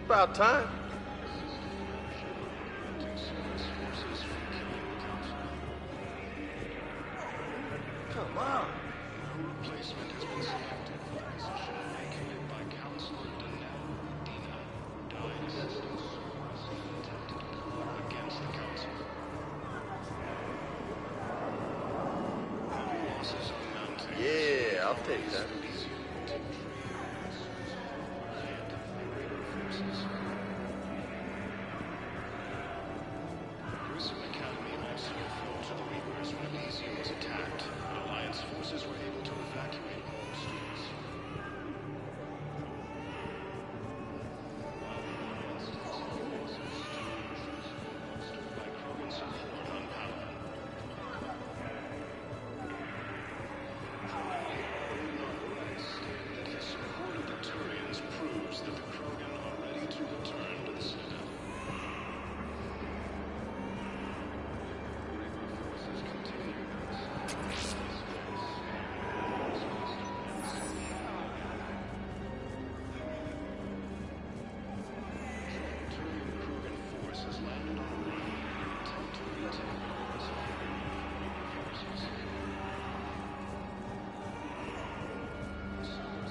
About time. Come on. Replacement has been selected for the position vacated by Councilor Dina, died assisting Cerberus in an attempted coup against the council. Heavy losses are mounting. Yeah, I'll take that.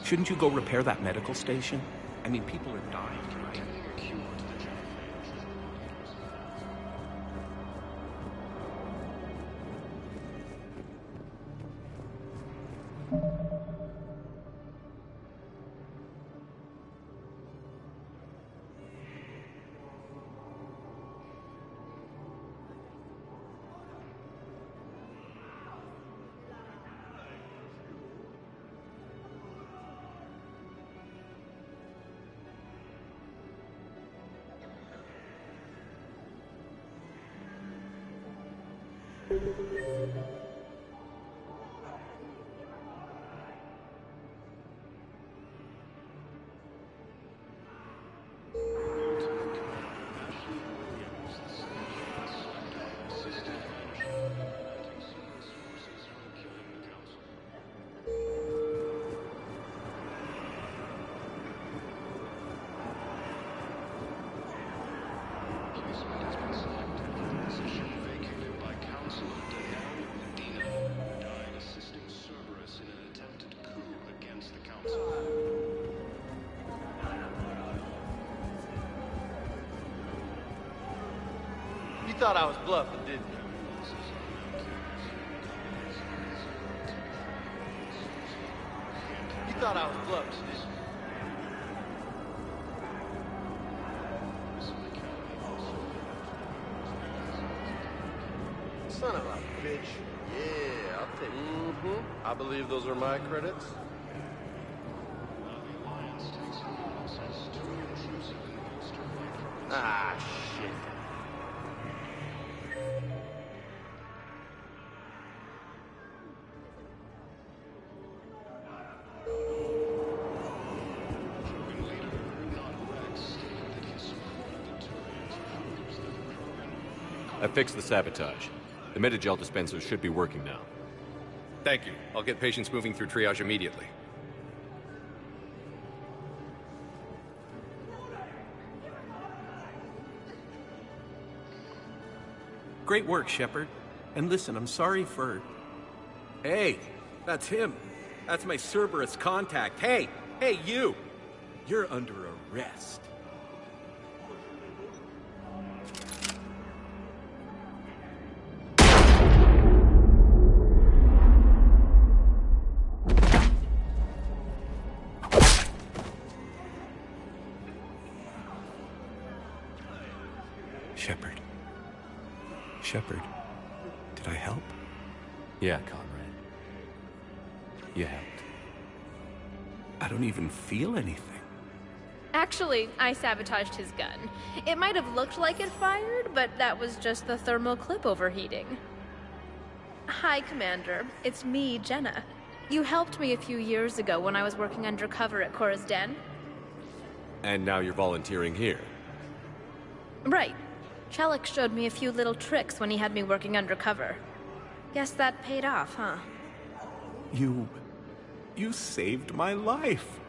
Shouldn't you go repair that medical station? I mean, people are dying, right? You thought I was bluffing, didn't you? You thought I was bluffing, didn't you? Son of a bitch. Yeah, I'll take it. I believe those are my credits. Ah, shit. I fixed the sabotage. The Metagel dispenser should be working now. Thank you. I'll get patients moving through triage immediately. Great work, Shepard. And listen, I'm sorry for... Hey, that's him. That's my Cerberus contact. Hey, you! You're under arrest. Shepard, did I help? Yeah, Conrad. You helped. I don't even feel anything. Actually, I sabotaged his gun. It might have looked like it fired, but that was just the thermal clip overheating. Hi, Commander. It's me, Jenna. You helped me a few years ago when I was working undercover at Cora's Den. And now you're volunteering here. Right. Chalik showed me a few little tricks when he had me working undercover. Guess that paid off, huh? You saved my life.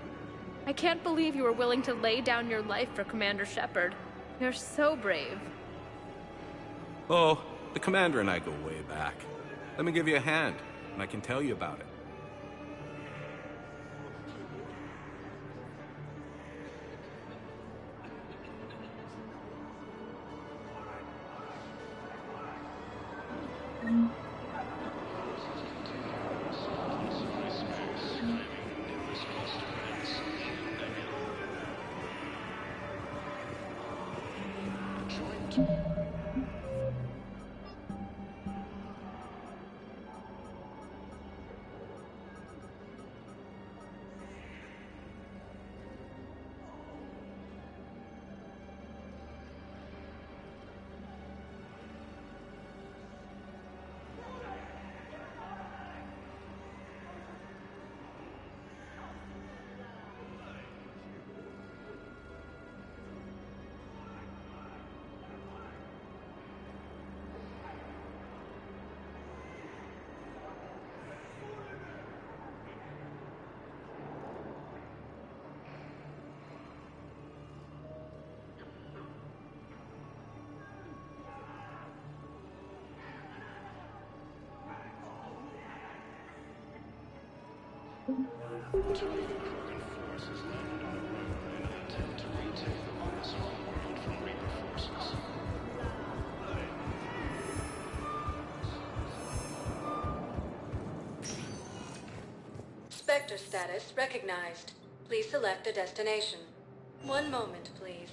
I can't believe you were willing to lay down your life for Commander Shepard. You're so brave. Oh, the commander and I go way back. Let me give you a hand, and I can tell you about it. Two of the Krogan forces landed on the road in an attempt to retake the Mars homeworld from Reaper forces. Spectre status recognized. Please select a destination. One moment, please.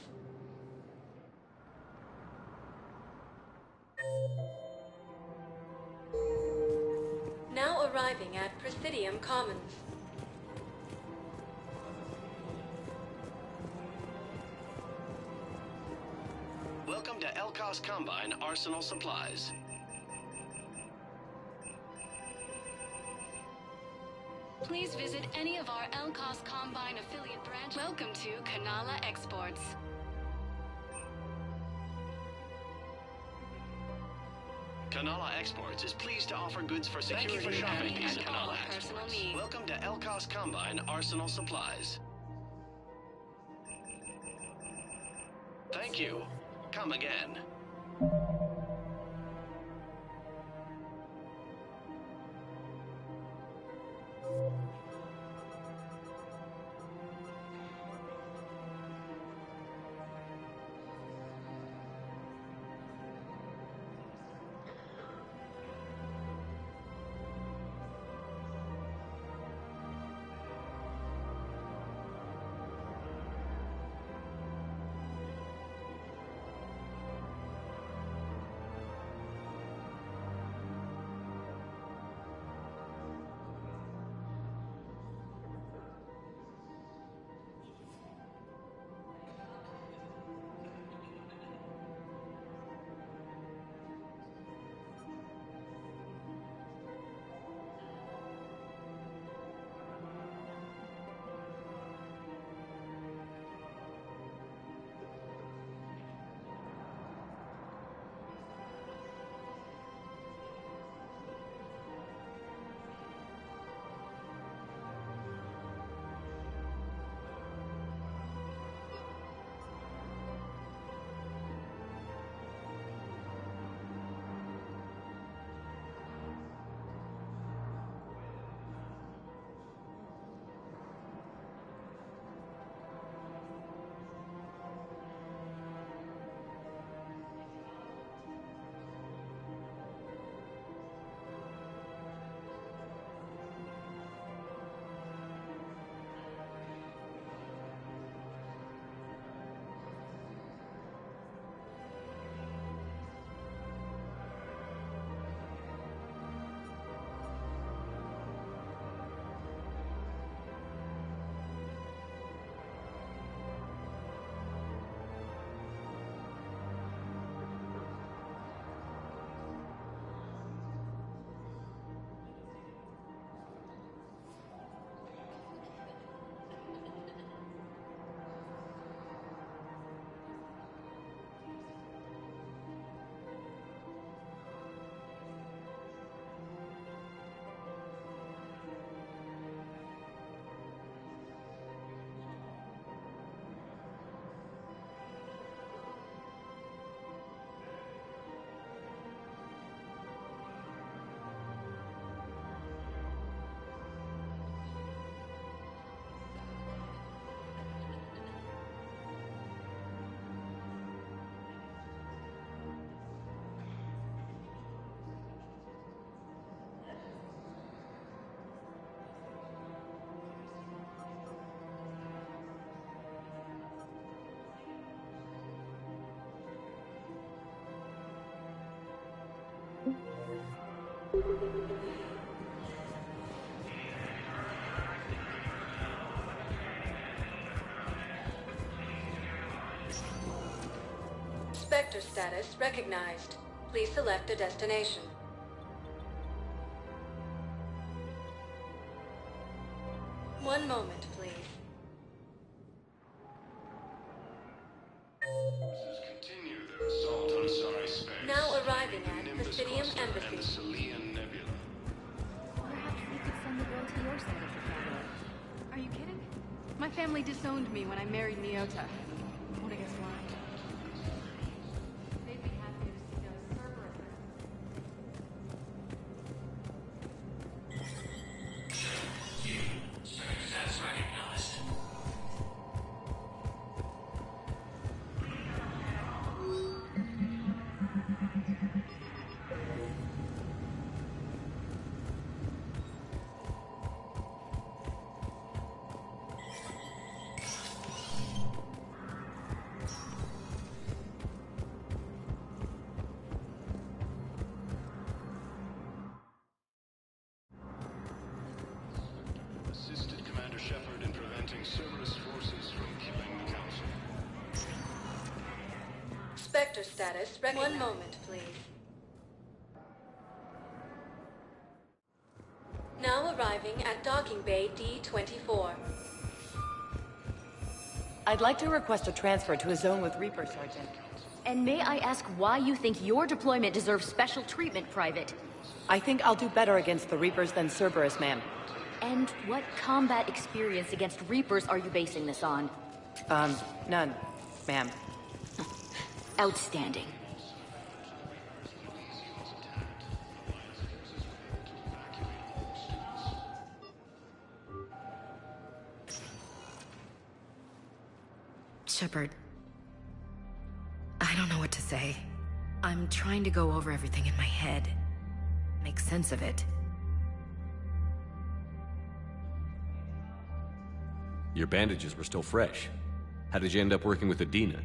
Now arriving at Presidium Commons. Welcome to Elkos Combine Arsenal Supplies. Please visit any of our Elkos Combine affiliate branches. Welcome to Kanala Exports. Kanala Exports is pleased to offer goods for security Thank you for shopping and at all Kanala personal Exports. needs. Welcome to Elkos Combine Arsenal Supplies. Thank you. Come again. Spectre status recognized. Please select a destination. One moment, please. Continue their assault on Asari space. Now arriving at Nimbus Presidium Cluster and the Embassy. Celian Nebula. Perhaps we could send the girl to your side of the family. Are you kidding? My family disowned me when I married Nyota. Wanna guess why? They'd be happy to see those Cerberus. That's recognized. Assisted Commander Shepard in preventing Cerberus forces from killing the Council. Spectre status recognized. One moment, please. Now arriving at Docking Bay D-24. I'd like to request a transfer to a zone with Reaper, Sergeant. And may I ask why you think your deployment deserves special treatment, Private? I think I'll do better against the Reapers than Cerberus, ma'am. And what combat experience against Reapers are you basing this on? None, ma'am. Outstanding. Shepard, I don't know what to say. I'm trying to go over everything in my head. Make sense of it. Your bandages were still fresh. How did you end up working with Adina?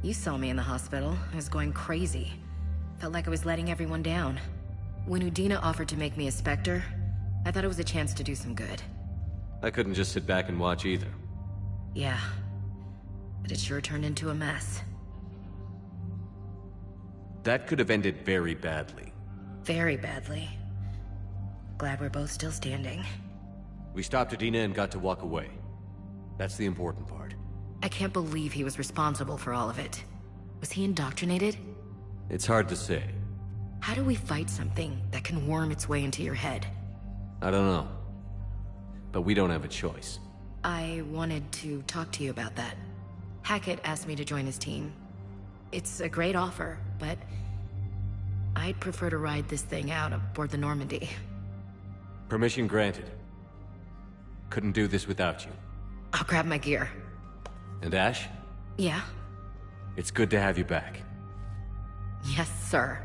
You saw me in the hospital. I was going crazy. Felt like I was letting everyone down. When Udina offered to make me a Spectre, I thought it was a chance to do some good. I couldn't just sit back and watch either. Yeah. But it sure turned into a mess. That could have ended very badly. Very badly. Glad we're both still standing. We stopped Adina and got to walk away. That's the important part. I can't believe he was responsible for all of it. Was he indoctrinated? It's hard to say. How do we fight something that can worm its way into your head? I don't know. But we don't have a choice. I wanted to talk to you about that. Hackett asked me to join his team. It's a great offer, but I'd prefer to ride this thing out aboard the Normandy. Permission granted. Couldn't do this without you. I'll grab my gear. And Ash? Yeah? It's good to have you back. Yes, sir.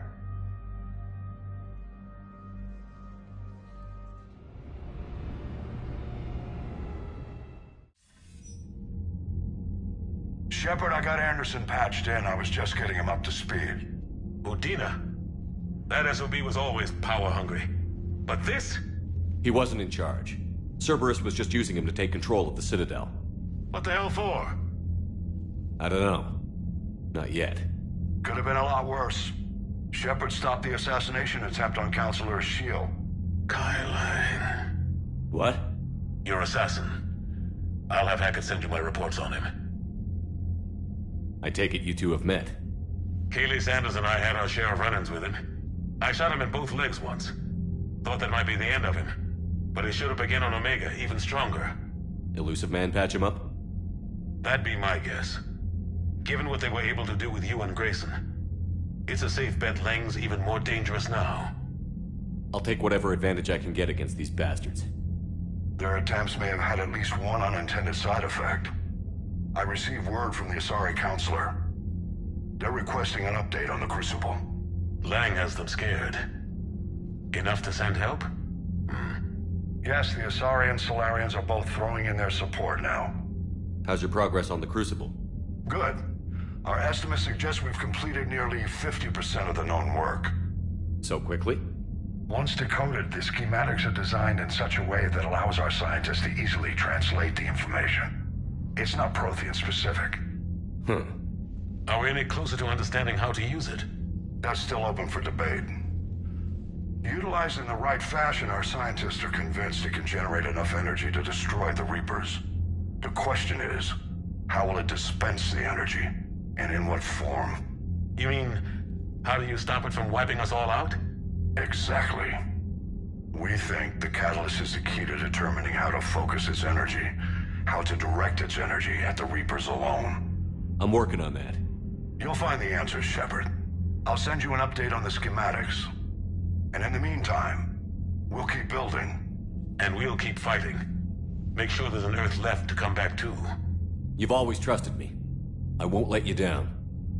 Shepard, I got Anderson patched in. I was just getting him up to speed. Udina? That SOB was always power-hungry. But this? He wasn't in charge. Cerberus was just using him to take control of the Citadel. What the hell for? I don't know. Not yet. Could have been a lot worse. Shepard stopped the assassination attempt on Counselor Shield. Kyle. What? Your assassin. I'll have Hackett send you my reports on him. I take it you two have met. Keeley Sanders and I had our share of run-ins with him. I shot him in both legs once. Thought that might be the end of him. But he should have begun on Omega, even stronger. Elusive Man patch him up? That'd be my guess. Given what they were able to do with you and Grayson, it's a safe bet Lang's even more dangerous now. I'll take whatever advantage I can get against these bastards. Their attempts may have had at least one unintended side effect. I received word from the Asari Counselor. They're requesting an update on the Crucible. Lang has them scared. Enough to send help? Yes, the Asari and Solarians are both throwing in their support now. How's your progress on the Crucible? Good. Our estimates suggest we've completed nearly 50% of the known work. So quickly? Once decoded, the schematics are designed in such a way that allows our scientists to easily translate the information. It's not Prothean specific. Are we any closer to understanding how to use it? That's still open for debate. Utilized in the right fashion, our scientists are convinced it can generate enough energy to destroy the Reapers. The question is, how will it dispense the energy? And in what form? You mean, how do you stop it from wiping us all out? Exactly. We think the catalyst is the key to determining how to focus its energy, how to direct its energy at the Reapers alone. I'm working on that. You'll find the answers, Shepard. I'll send you an update on the schematics. And in the meantime, we'll keep building. And we'll keep fighting. Make sure there's an Earth left to come back to. You've always trusted me. I won't let you down.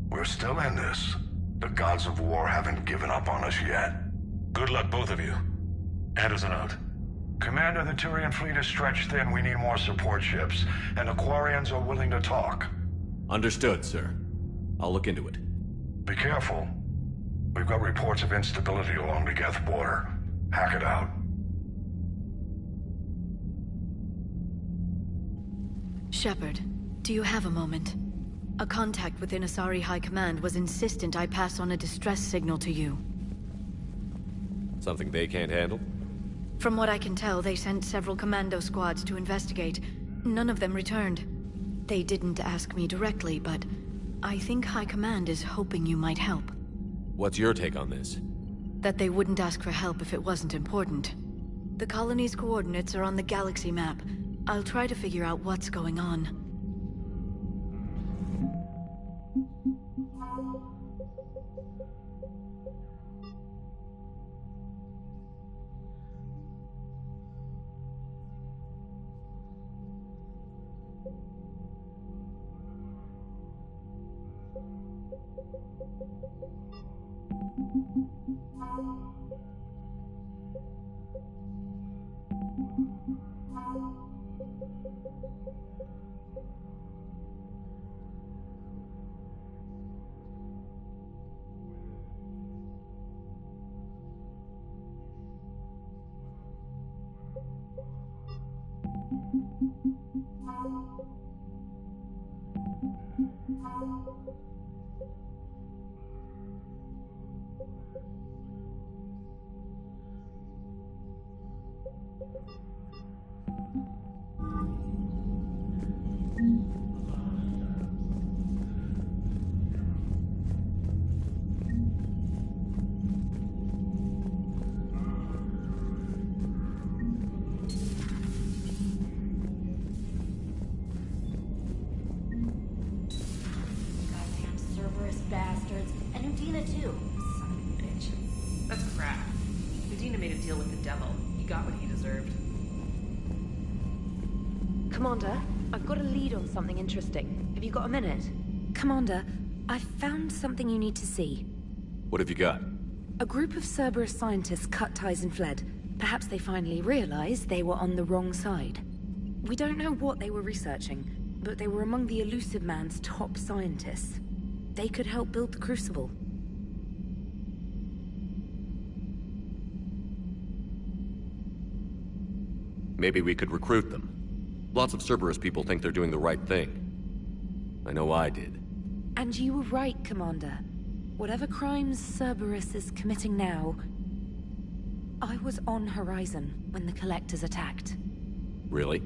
We're still in this. The gods of war haven't given up on us yet. Good luck, both of you. Anderson out. Commander, the Turian fleet is stretched thin. We need more support ships. And the Quarians are willing to talk. Understood, sir. I'll look into it. Be careful. We've got reports of instability along the Geth border. Hack it out. Shepard, do you have a moment? A contact within Asari High Command was insistent I pass on a distress signal to you. Something they can't handle? From what I can tell, they sent several commando squads to investigate. None of them returned. They didn't ask me directly, but I think High Command is hoping you might help. What's your take on this? That they wouldn't ask for help if it wasn't important. The colony's coordinates are on the galaxy map. I'll try to figure out what's going on. Bastards. And Udina too. Son of a bitch. That's crap. Udina made a deal with the devil. He got what he deserved. Commander, I've got a lead on something interesting. Have you got a minute? Commander, I've found something you need to see. What have you got? A group of Cerberus scientists cut ties and fled. Perhaps they finally realized they were on the wrong side. We don't know what they were researching, but they were among the Elusive Man's top scientists. They could help build the Crucible. Maybe we could recruit them. Lots of Cerberus people think they're doing the right thing. I know I did. And you were right, Commander. Whatever crimes Cerberus is committing now, I was on Horizon when the Collectors attacked. Really?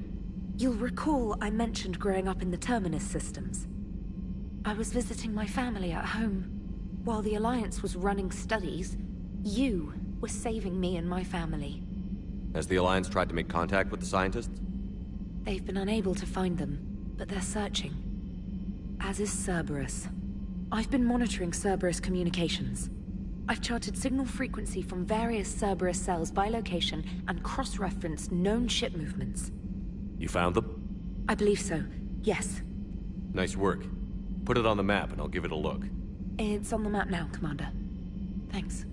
You'll recall I mentioned growing up in the Terminus systems. I was visiting my family at home. While the Alliance was running studies, you were saving me and my family. Has the Alliance tried to make contact with the scientists? They've been unable to find them, but they're searching. As is Cerberus. I've been monitoring Cerberus communications. I've charted signal frequency from various Cerberus cells by location and cross-referenced known ship movements. You found them? I believe so, yes. Nice work. Put it on the map and I'll give it a look. It's on the map now, Commander. Thanks.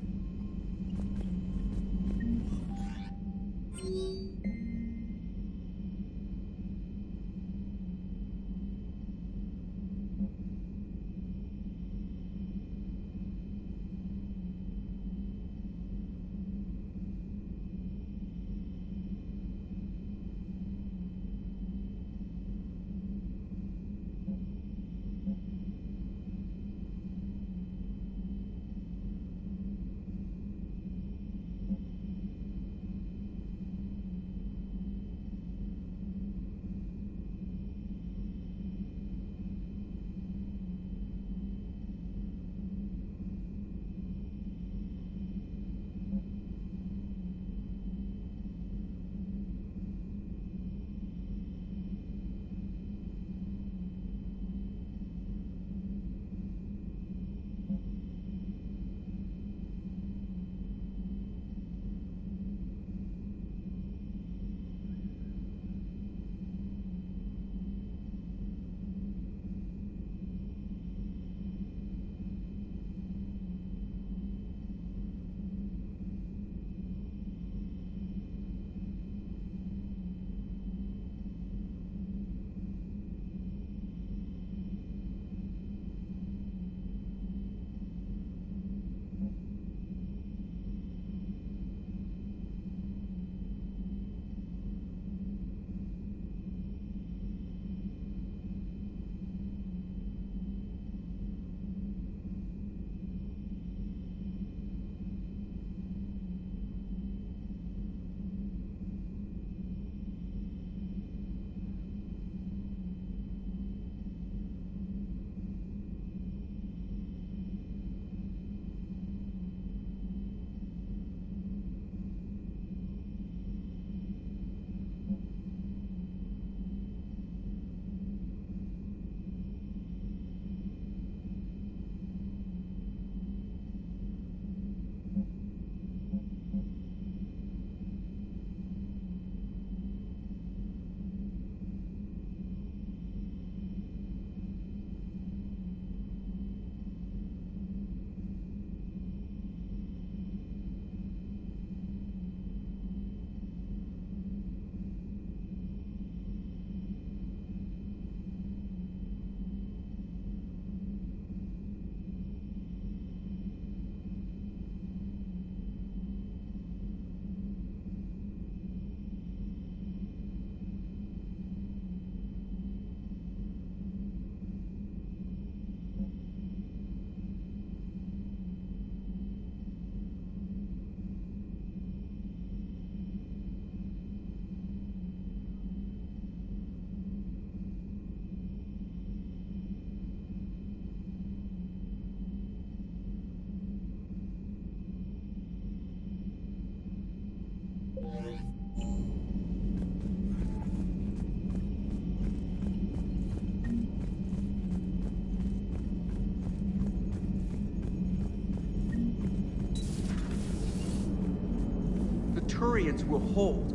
Turians will hold.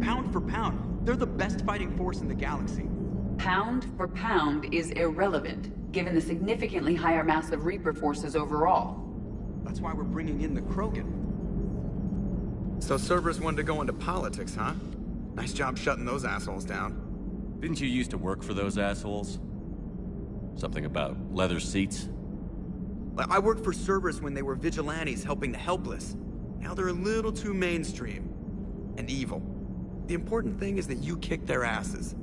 Pound for pound, they're the best fighting force in the galaxy. Pound for pound is irrelevant, given the significantly higher mass of Reaper forces overall. That's why we're bringing in the Krogan. So Cerberus wanted to go into politics, huh? Nice job shutting those assholes down. Didn't you used to work for those assholes? Something about leather seats? I worked for Cerberus when they were vigilantes helping the helpless. Now they're a little too mainstream. And evil. The important thing is that you kick their asses.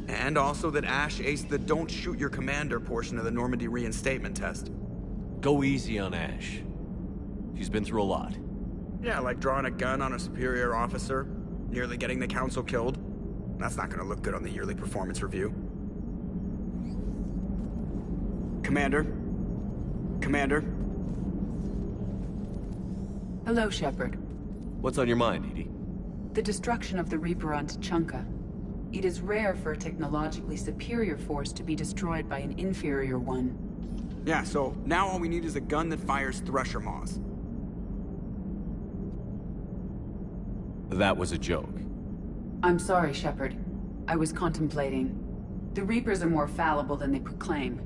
And also that Ash aced the don't shoot your commander portion of the Normandy reinstatement test. Go easy on Ash. She's been through a lot. Yeah, like drawing a gun on a superior officer, nearly getting the council killed. That's not gonna look good on the yearly performance review. Commander? Commander? Hello, Shepard. What's on your mind, Edie? The destruction of the Reaper on Tuchanka. It is rare for a technologically superior force to be destroyed by an inferior one. Yeah, so now all we need is a gun that fires Thresher Maws. That was a joke. I'm sorry, Shepard. I was contemplating. The Reapers are more fallible than they proclaim.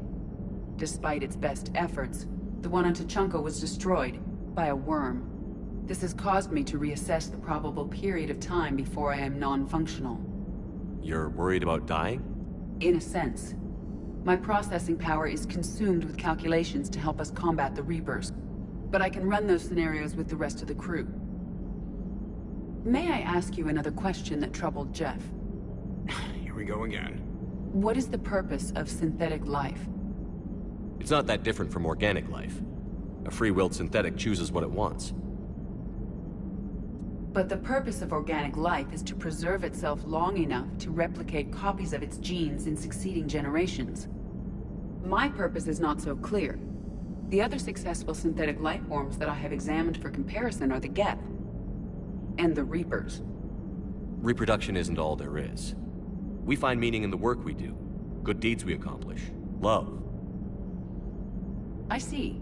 Despite its best efforts, the one on Tuchanka was destroyed by a worm. This has caused me to reassess the probable period of time before I am non-functional. You're worried about dying? In a sense. My processing power is consumed with calculations to help us combat the Reapers, but I can run those scenarios with the rest of the crew. May I ask you another question that troubled Jeff? Here we go again. What is the purpose of synthetic life? It's not that different from organic life. A free-willed synthetic chooses what it wants. But the purpose of organic life is to preserve itself long enough to replicate copies of its genes in succeeding generations. My purpose is not so clear. The other successful synthetic life forms that I have examined for comparison are the Geth and the Reapers. Reproduction isn't all there is. We find meaning in the work we do, good deeds we accomplish, love. I see.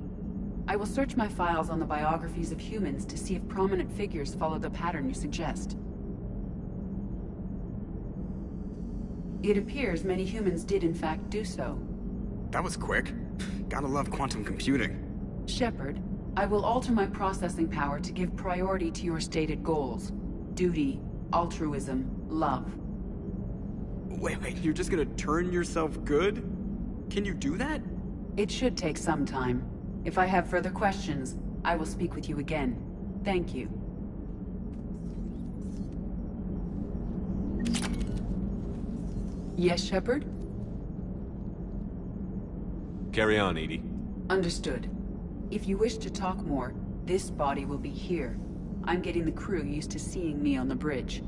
I will search my files on the biographies of humans to see if prominent figures follow the pattern you suggest. It appears many humans did in fact do so. That was quick. Gotta love quantum computing. Shepard, I will alter my processing power to give priority to your stated goals. Duty, altruism, love. Wait, you're just gonna turn yourself good? Can you do that? It should take some time. If I have further questions, I will speak with you again. Thank you. Yes, Shepard? Carry on, Edie. Understood. If you wish to talk more, this body will be here. I'm getting the crew used to seeing me on the bridge.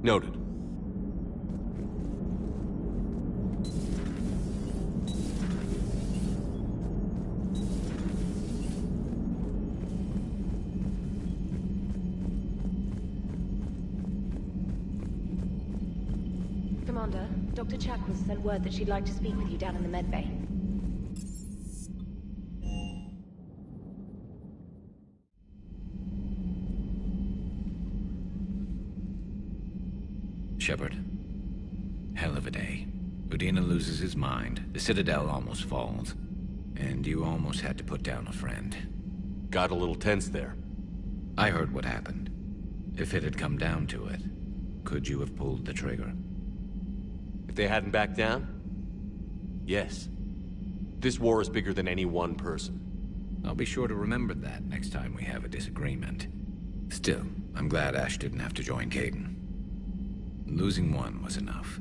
Noted. Commander, Dr. Chakras sent word that she'd like to speak with you down in the medbay. Shepard. Hell of a day. Udina loses his mind, the Citadel almost falls, and you almost had to put down a friend. Got a little tense there. I heard what happened. If it had come down to it, could you have pulled the trigger? If they hadn't backed down? Yes. This war is bigger than any one person. I'll be sure to remember that next time we have a disagreement. Still, I'm glad Ash didn't have to join Caden. Losing one was enough.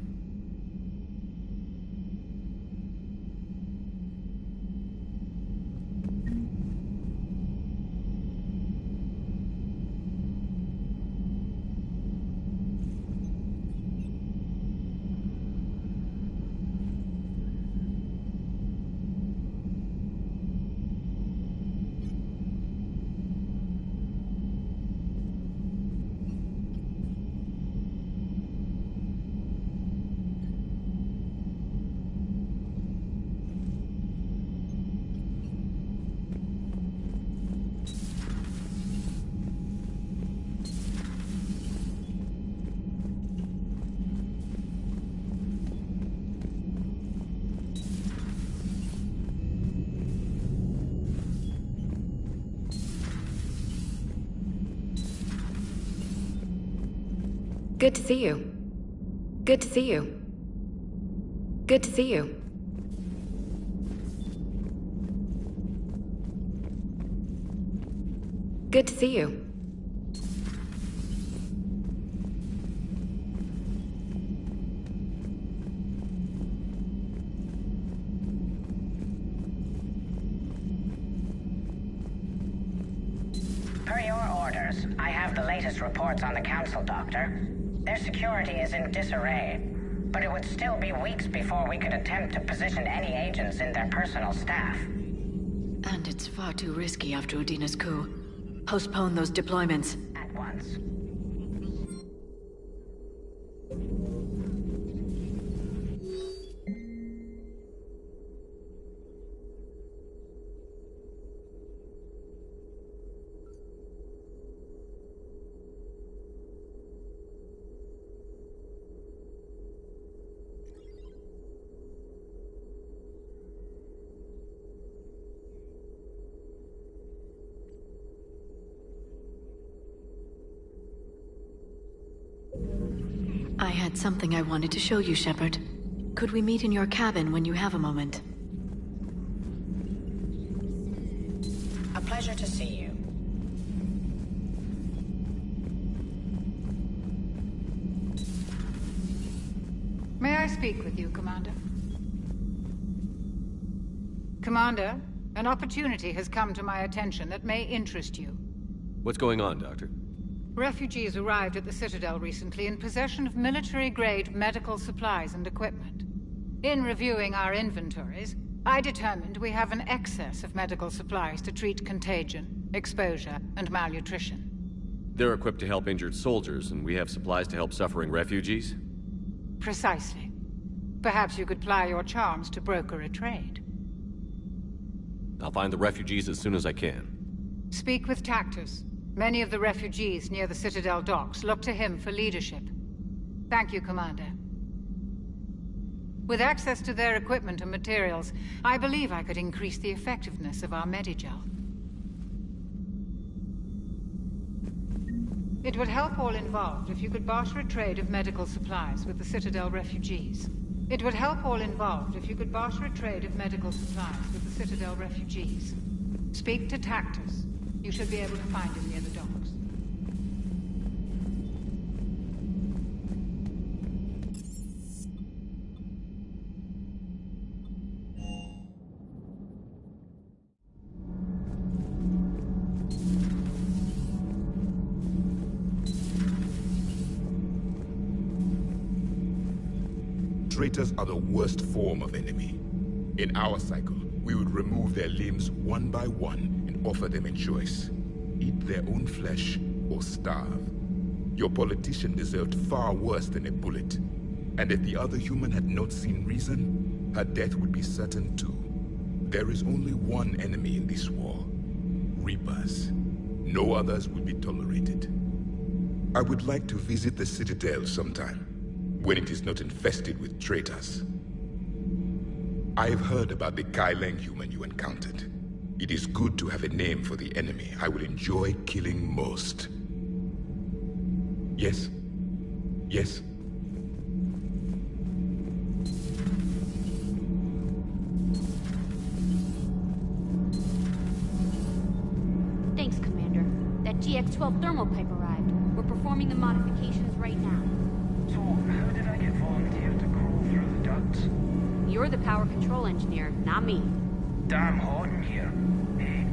Good to see you. Good to see you. Good to see you. Good to see you. Per your orders, I have the latest reports on the Council, Doctor. Their security is in disarray, but it would still be weeks before we could attempt to position any agents in their personal staff. And it's far too risky after Udina's coup. Postpone those deployments. At once. I had something I wanted to show you, Shepard. Could we meet in your cabin when you have a moment? A pleasure to see you. May I speak with you, Commander? Commander, an opportunity has come to my attention that may interest you. What's going on, Doctor? Refugees arrived at the Citadel recently in possession of military-grade medical supplies and equipment. In reviewing our inventories, I determined we have an excess of medical supplies to treat contagion, exposure, and malnutrition. They're equipped to help injured soldiers, and we have supplies to help suffering refugees? Precisely. Perhaps you could ply your charms to broker a trade. I'll find the refugees as soon as I can. Speak with Tactus. Many of the refugees near the Citadel docks look to him for leadership. Thank you, Commander. With access to their equipment and materials, I believe I could increase the effectiveness of our Medigel. It would help all involved if you could barter a trade of medical supplies with the Citadel refugees. It would help all involved if you could barter a trade of medical supplies with the Citadel refugees. Speak to Tactus. You should be able to find him near the docks. Traitors are the worst form of enemy. In our cycle, we would remove their limbs one by one and offer them a choice. Eat their own flesh or starve. Your politician deserved far worse than a bullet. And if the other human had not seen reason, her death would be certain too. There is only one enemy in this war. Reapers. No others will be tolerated. I would like to visit the Citadel sometime, when it is not infested with traitors. I have heard about the Kaileng human you encountered. It is good to have a name for the enemy I will enjoy killing most. Yes? Yes? Thanks, Commander. That GX-12 thermal pipe arrived. We're performing the modifications right now. So, how did I get volunteered to crawl through the ducts? You're the power control engineer, not me. Damn hot in here. Hey,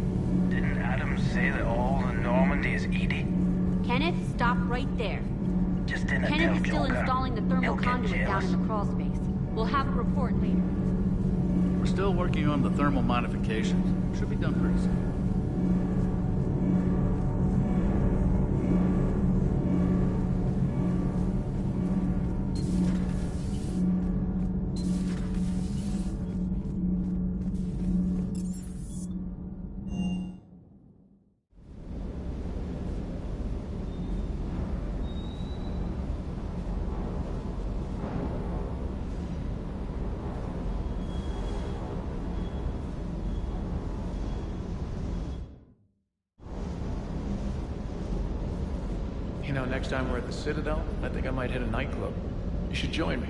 didn't Adams say that all in Normandy is Edie? Kenneth, stop right there. Just didn't Kenneth is still Joker. installing the thermal He'll get conduit down in the crawl space. We'll have a report later. We're still working on the thermal modifications. Should be done pretty soon. You know, next time we're at the Citadel, I think I might hit a nightclub. You should join me.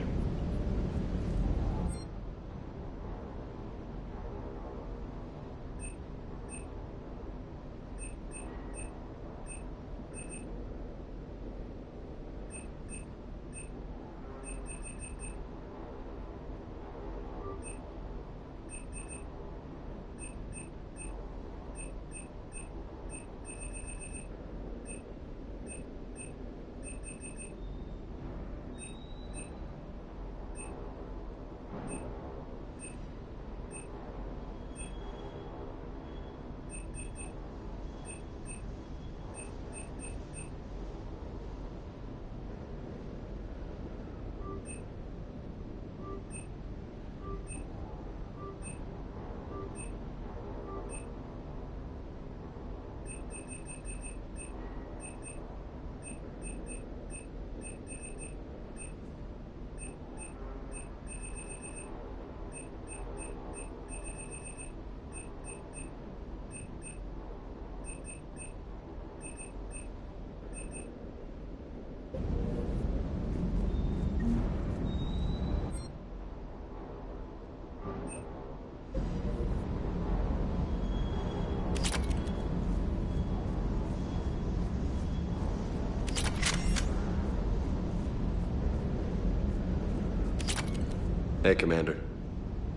Hey, Commander.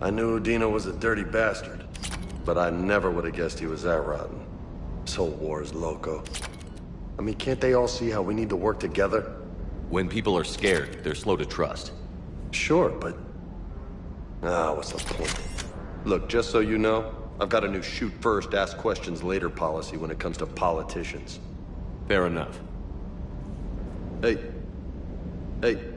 I knew Udina was a dirty bastard, but I never would have guessed he was that rotten. This whole war is loco. I mean, can't they all see how we need to work together? When people are scared, they're slow to trust. Sure, but... what's the point? Look, just so you know, I've got a new shoot first, ask questions later policy when it comes to politicians. Fair enough. Hey. Hey.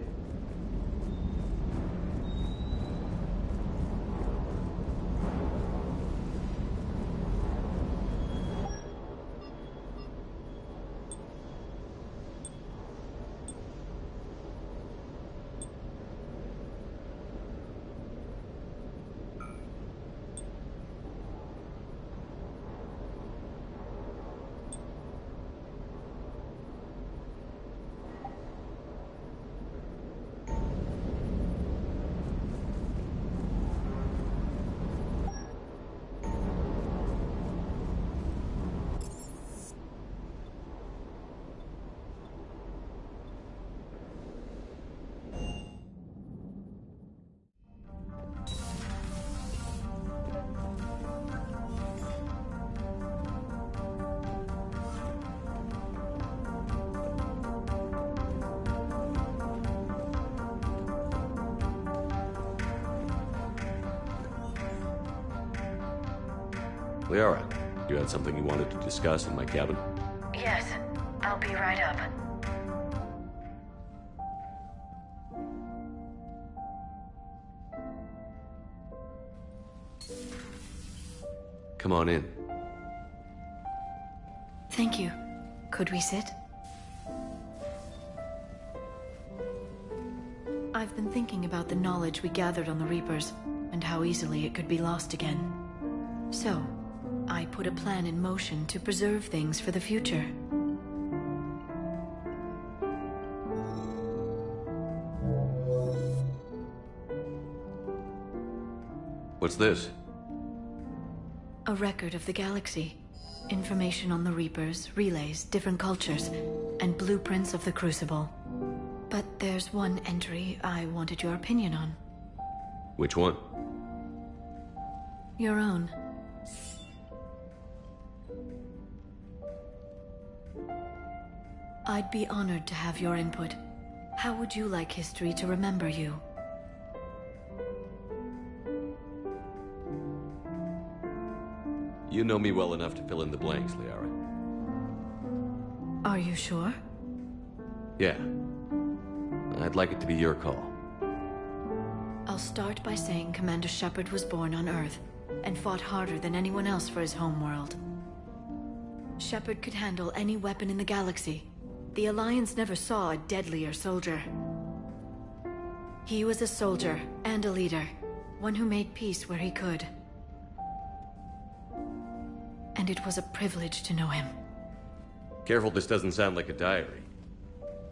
Liara, you had something you wanted to discuss in my cabin? Yes, I'll be right up. Come on in. Thank you. Could we sit? I've been thinking about the knowledge we gathered on the Reapers, and how easily it could be lost again. So, I put a plan in motion to preserve things for the future. What's this? A record of the galaxy. Information on the Reapers, relays, different cultures, and blueprints of the Crucible. But there's one entry I wanted your opinion on. Which one? Your own. I'd be honored to have your input. How would you like history to remember you? You know me well enough to fill in the blanks, Liara. Are you sure? Yeah. I'd like it to be your call. I'll start by saying Commander Shepard was born on Earth, and fought harder than anyone else for his homeworld. Shepard could handle any weapon in the galaxy. The Alliance never saw a deadlier soldier. He was a soldier and a leader, one who made peace where he could. And it was a privilege to know him. Careful this doesn't sound like a diary.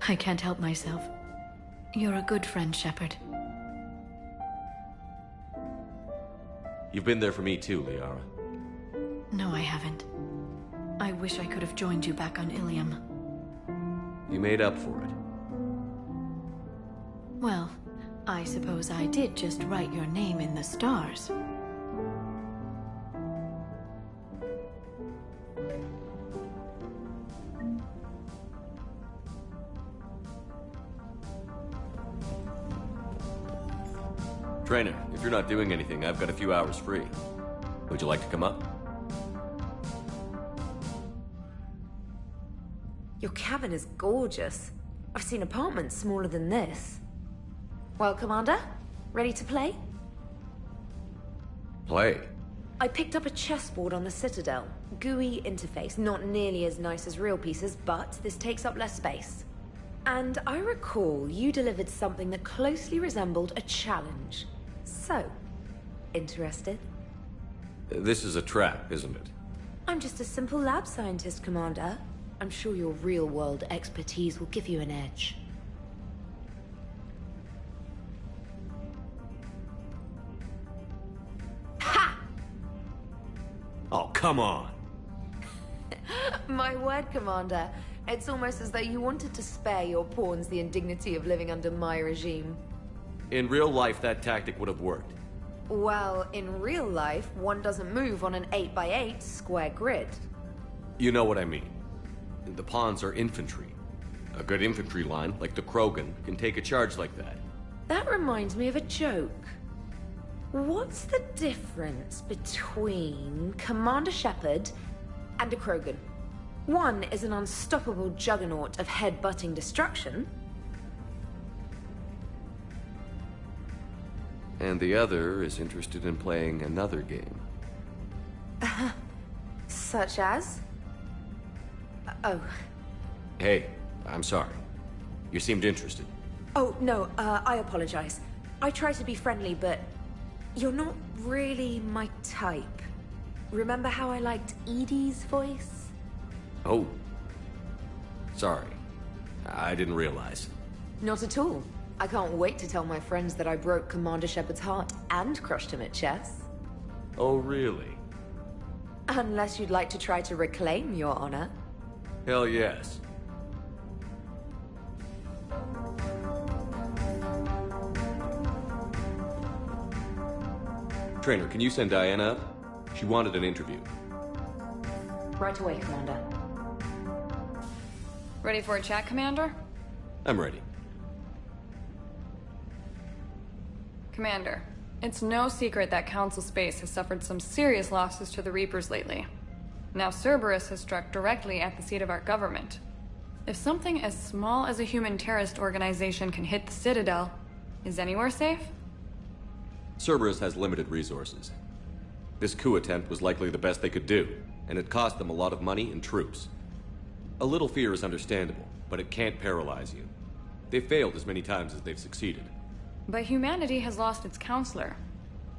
I can't help myself. You're a good friend, Shepard. You've been there for me too, Liara. No, I haven't. I wish I could have joined you back on Ilium. You made up for it. Well, I suppose I did just write your name in the stars. Trainer, if you're not doing anything, I've got a few hours free. Would you like to come up? Your cabin is gorgeous. I've seen apartments smaller than this. Well, Commander, ready to play? Play? I picked up a chessboard on the Citadel. GUI interface, not nearly as nice as real pieces, but this takes up less space. And I recall you delivered something that closely resembled a challenge. So, interested? This is a trap, isn't it? I'm just a simple lab scientist, Commander. I'm sure your real-world expertise will give you an edge. Ha! Oh, come on! My word, Commander. It's almost as though you wanted to spare your pawns the indignity of living under my regime. In real life, that tactic would have worked. Well, in real life, one doesn't move on an 8x8 square grid. You know what I mean. The pawns are infantry. A good infantry line, like the Krogan, can take a charge like that. That reminds me of a joke. What's the difference between Commander Shepard and a Krogan? One is an unstoppable juggernaut of head-butting destruction. And the other is interested in playing another game. Such as? Oh. Hey, I'm sorry. You seemed interested. Oh, no, I apologize. I try to be friendly, but you're not really my type. Remember how I liked Edie's voice? Oh. Sorry. I didn't realize. Not at all. I can't wait to tell my friends that I broke Commander Shepard's heart and crushed him at chess. Oh, really? Unless you'd like to try to reclaim your honor. Hell yes. Trainer, can you send Diana up? She wanted an interview. Right away, Commander. Ready for a chat, Commander? I'm ready. Commander, it's no secret that Council Space has suffered some serious losses to the Reapers lately. Now Cerberus has struck directly at the seat of our government. If something as small as a human terrorist organization can hit the Citadel, is anywhere safe? Cerberus has limited resources. This coup attempt was likely the best they could do, and it cost them a lot of money and troops. A little fear is understandable, but it can't paralyze you. They've failed as many times as they've succeeded. But humanity has lost its counselor.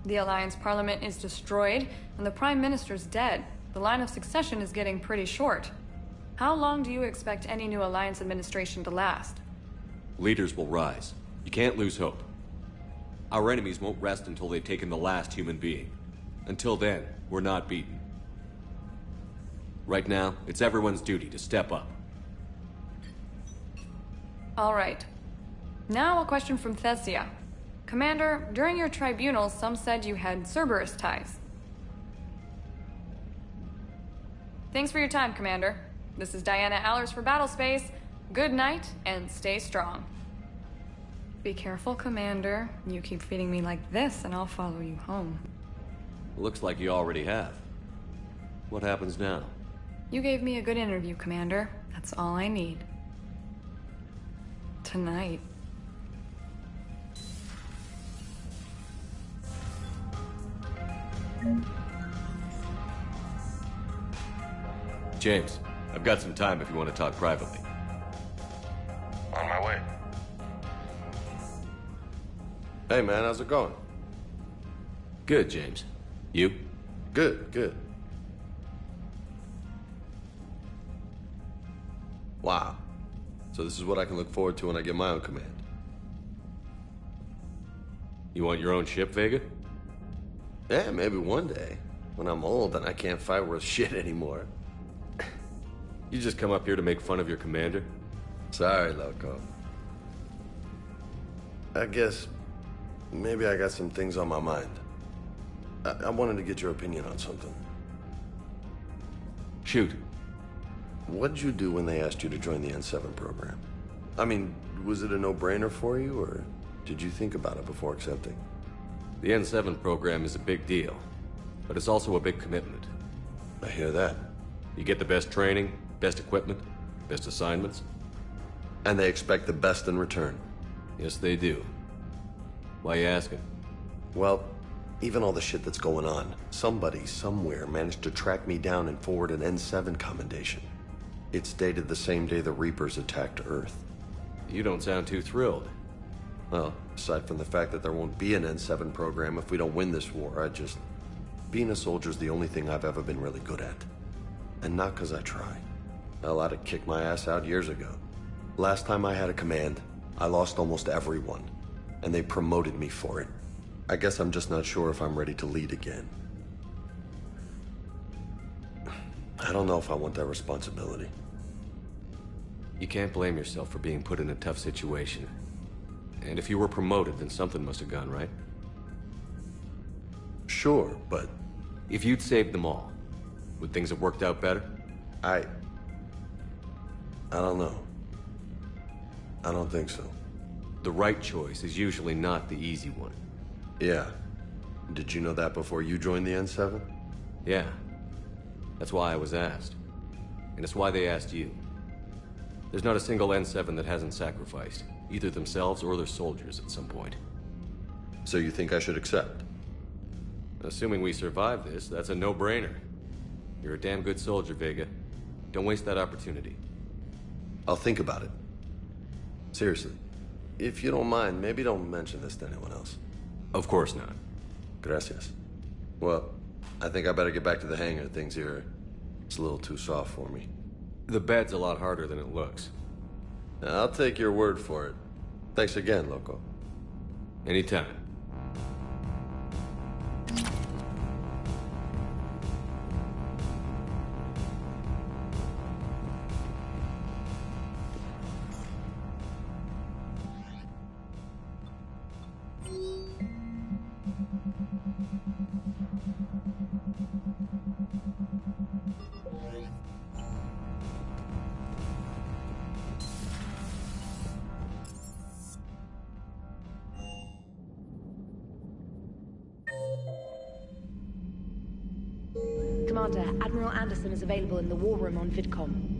The Alliance Parliament is destroyed, and the Prime Minister's dead. The line of succession is getting pretty short. How long do you expect any new Alliance administration to last? Leaders will rise. You can't lose hope. Our enemies won't rest until they've taken the last human being. Until then, we're not beaten. Right now, it's everyone's duty to step up. All right. Now a question from Thessia. Commander, during your tribunal, some said you had Cerberus ties. Thanks for your time, Commander. This is Diana Allers for Battlespace. Good night, and stay strong. Be careful, Commander. You keep feeding me like this, and I'll follow you home. Looks like you already have. What happens now? You gave me a good interview, Commander. That's all I need. Tonight. James, I've got some time if you want to talk privately. On my way. Hey man, how's it going? Good, James. You? Good, good. Wow. So this is what I can look forward to when I get my own command. You want your own ship, Vega? Yeah, maybe one day. When I'm old and I can't fight worth shit anymore. You just come up here to make fun of your commander? Sorry, Loco. I guess maybe I got some things on my mind. I wanted to get your opinion on something. Shoot. What did you do when they asked you to join the N7 program? I mean, was it a no-brainer for you, or did you think about it before accepting? The N7 program is a big deal, but it's also a big commitment. I hear that. You get the best training, best equipment, best assignments. And they expect the best in return. Yes, they do. Why you asking? Well, even all the shit that's going on, somebody somewhere managed to track me down and forward an N7 commendation. It's dated the same day the Reapers attacked Earth. You don't sound too thrilled. Well, aside from the fact that there won't be an N7 program if we don't win this war, being a soldier's the only thing I've ever been really good at. And not because I try. Hell, I'd have kicked my ass out years ago. Last time I had a command, I lost almost everyone. And they promoted me for it. I guess I'm just not sure if I'm ready to lead again. I don't know if I want that responsibility. You can't blame yourself for being put in a tough situation. And if you were promoted, then something must have gone right. Sure, but... If you'd saved them all, would things have worked out better? I don't know. I don't think so. The right choice is usually not the easy one. Yeah. Did you know that before you joined the N7? Yeah. That's why I was asked. And it's why they asked you. There's not a single N7 that hasn't sacrificed, either themselves or their soldiers at some point. So you think I should accept? Assuming we survive this, that's a no-brainer. You're a damn good soldier, Vega. Don't waste that opportunity. I'll think about it. Seriously. If you don't mind, maybe don't mention this to anyone else. Of course not. Gracias. Well, I think I better get back to the hangar. Things here, it's a little too soft for me. The bed's a lot harder than it looks. I'll take your word for it. Thanks again, Loco. Anytime. Commander, Admiral Anderson is available in the war room on VidCom.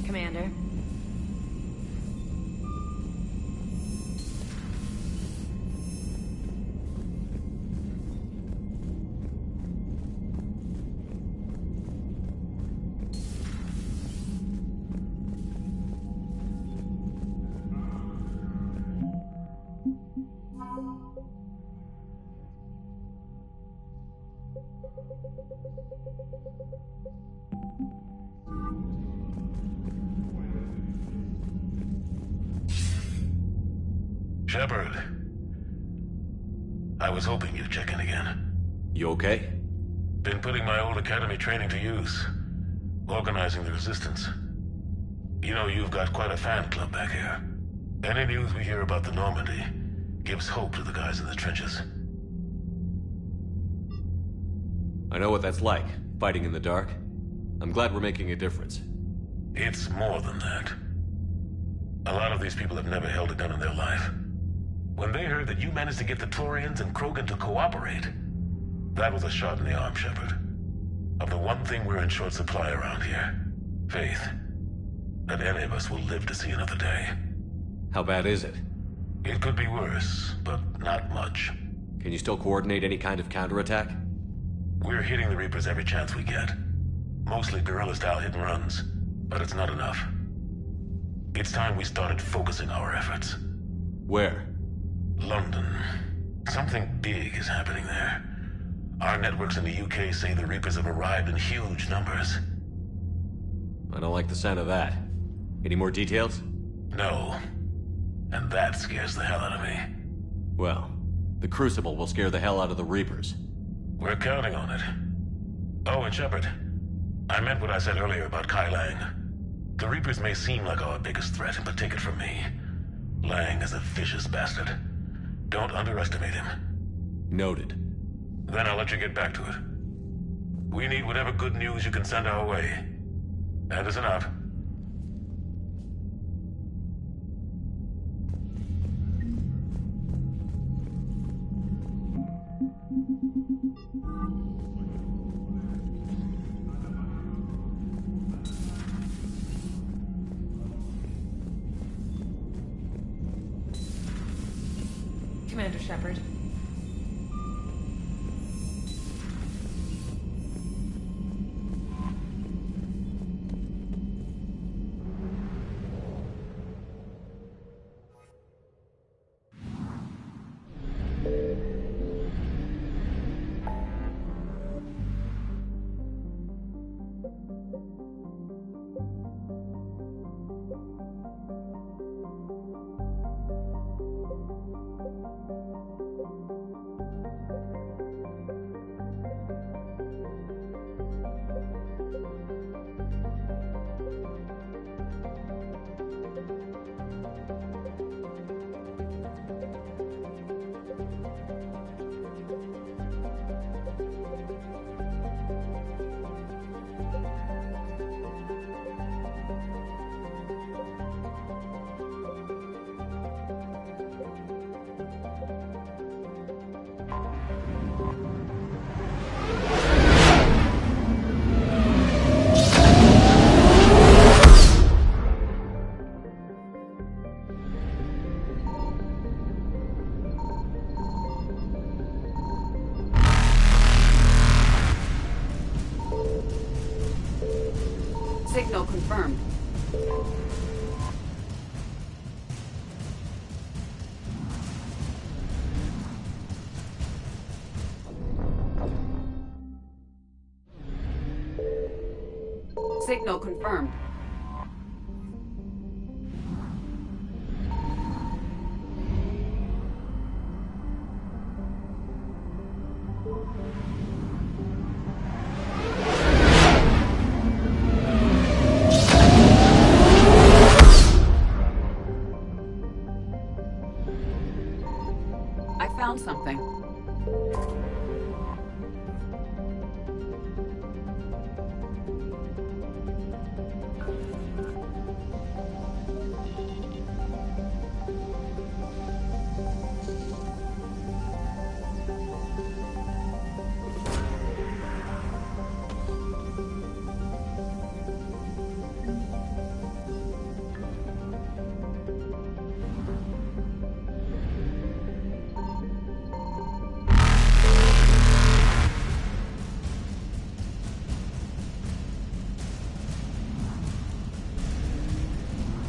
Commander. Shepard. I was hoping you'd check in again. You okay? Been putting my old academy training to use. Organizing the resistance. You know, you've got quite a fan club back here. Any news we hear about the Normandy gives hope to the guys in the trenches. I know what that's like, fighting in the dark. I'm glad we're making a difference. It's more than that. A lot of these people have never held a gun in their life. When they heard that you managed to get the Torians and Krogan to cooperate, that was a shot in the arm, Shepard. Of the one thing we're in short supply around here, faith. That any of us will live to see another day. How bad is it? It could be worse, but not much. Can you still coordinate any kind of counterattack? We're hitting the Reapers every chance we get. Mostly guerrilla-style hit-and-runs, but it's not enough. It's time we started focusing our efforts. Where? London. Something big is happening there. Our networks in the UK say the Reapers have arrived in huge numbers. I don't like the sound of that. Any more details? No. And that scares the hell out of me. Well, the Crucible will scare the hell out of the Reapers. We're counting on it. Oh, and Shepard, I meant what I said earlier about Kai Lang. The Reapers may seem like our biggest threat, but take it from me. Lang is a vicious bastard. Don't underestimate him. Noted. Then I'll let you get back to it. We need whatever good news you can send our way. Anderson out. Commander Shepard. Signal confirmed. Signal confirmed. I found something.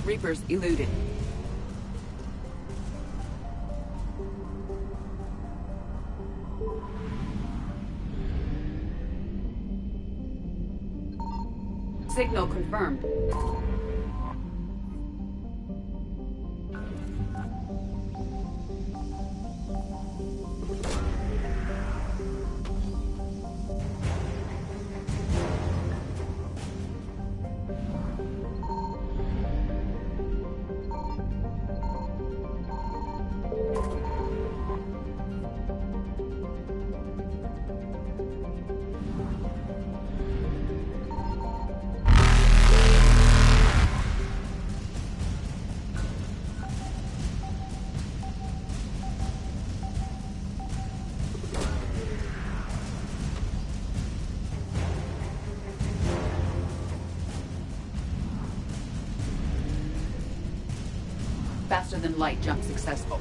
Reapers eluded. Signal confirmed. Faster-than-light jump successful.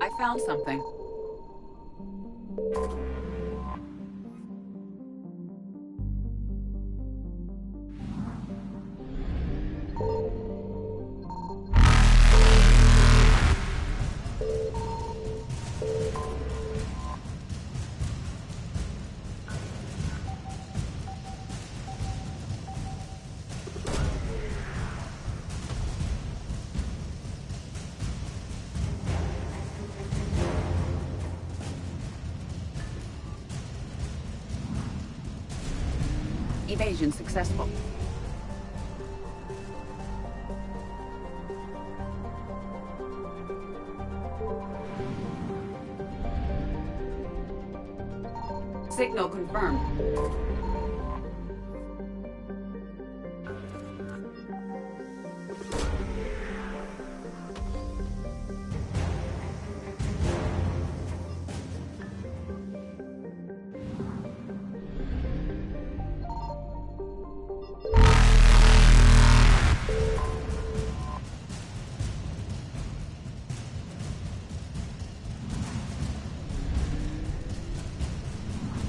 I found something. Evasion successful. Signal confirmed.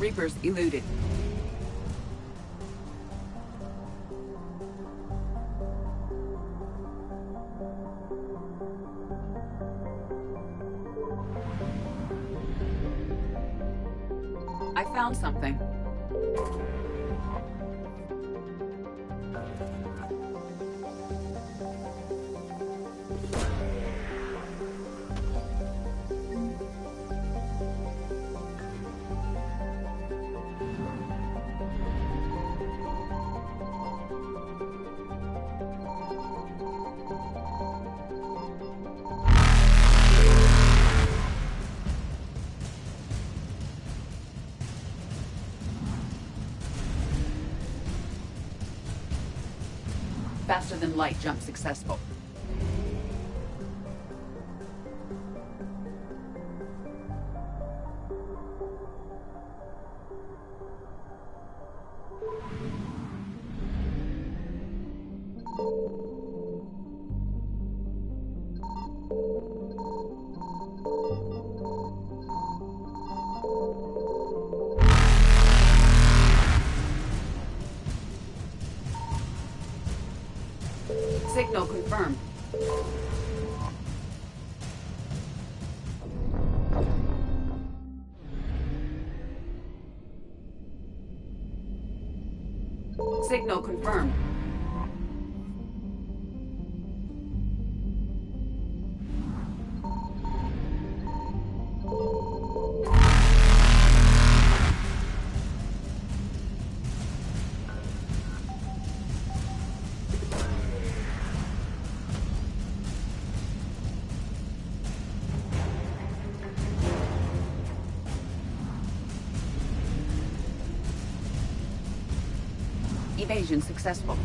Reapers eluded. I found something. Faster than light jump successful. Signal confirmed. Signal confirmed. Evasion successful.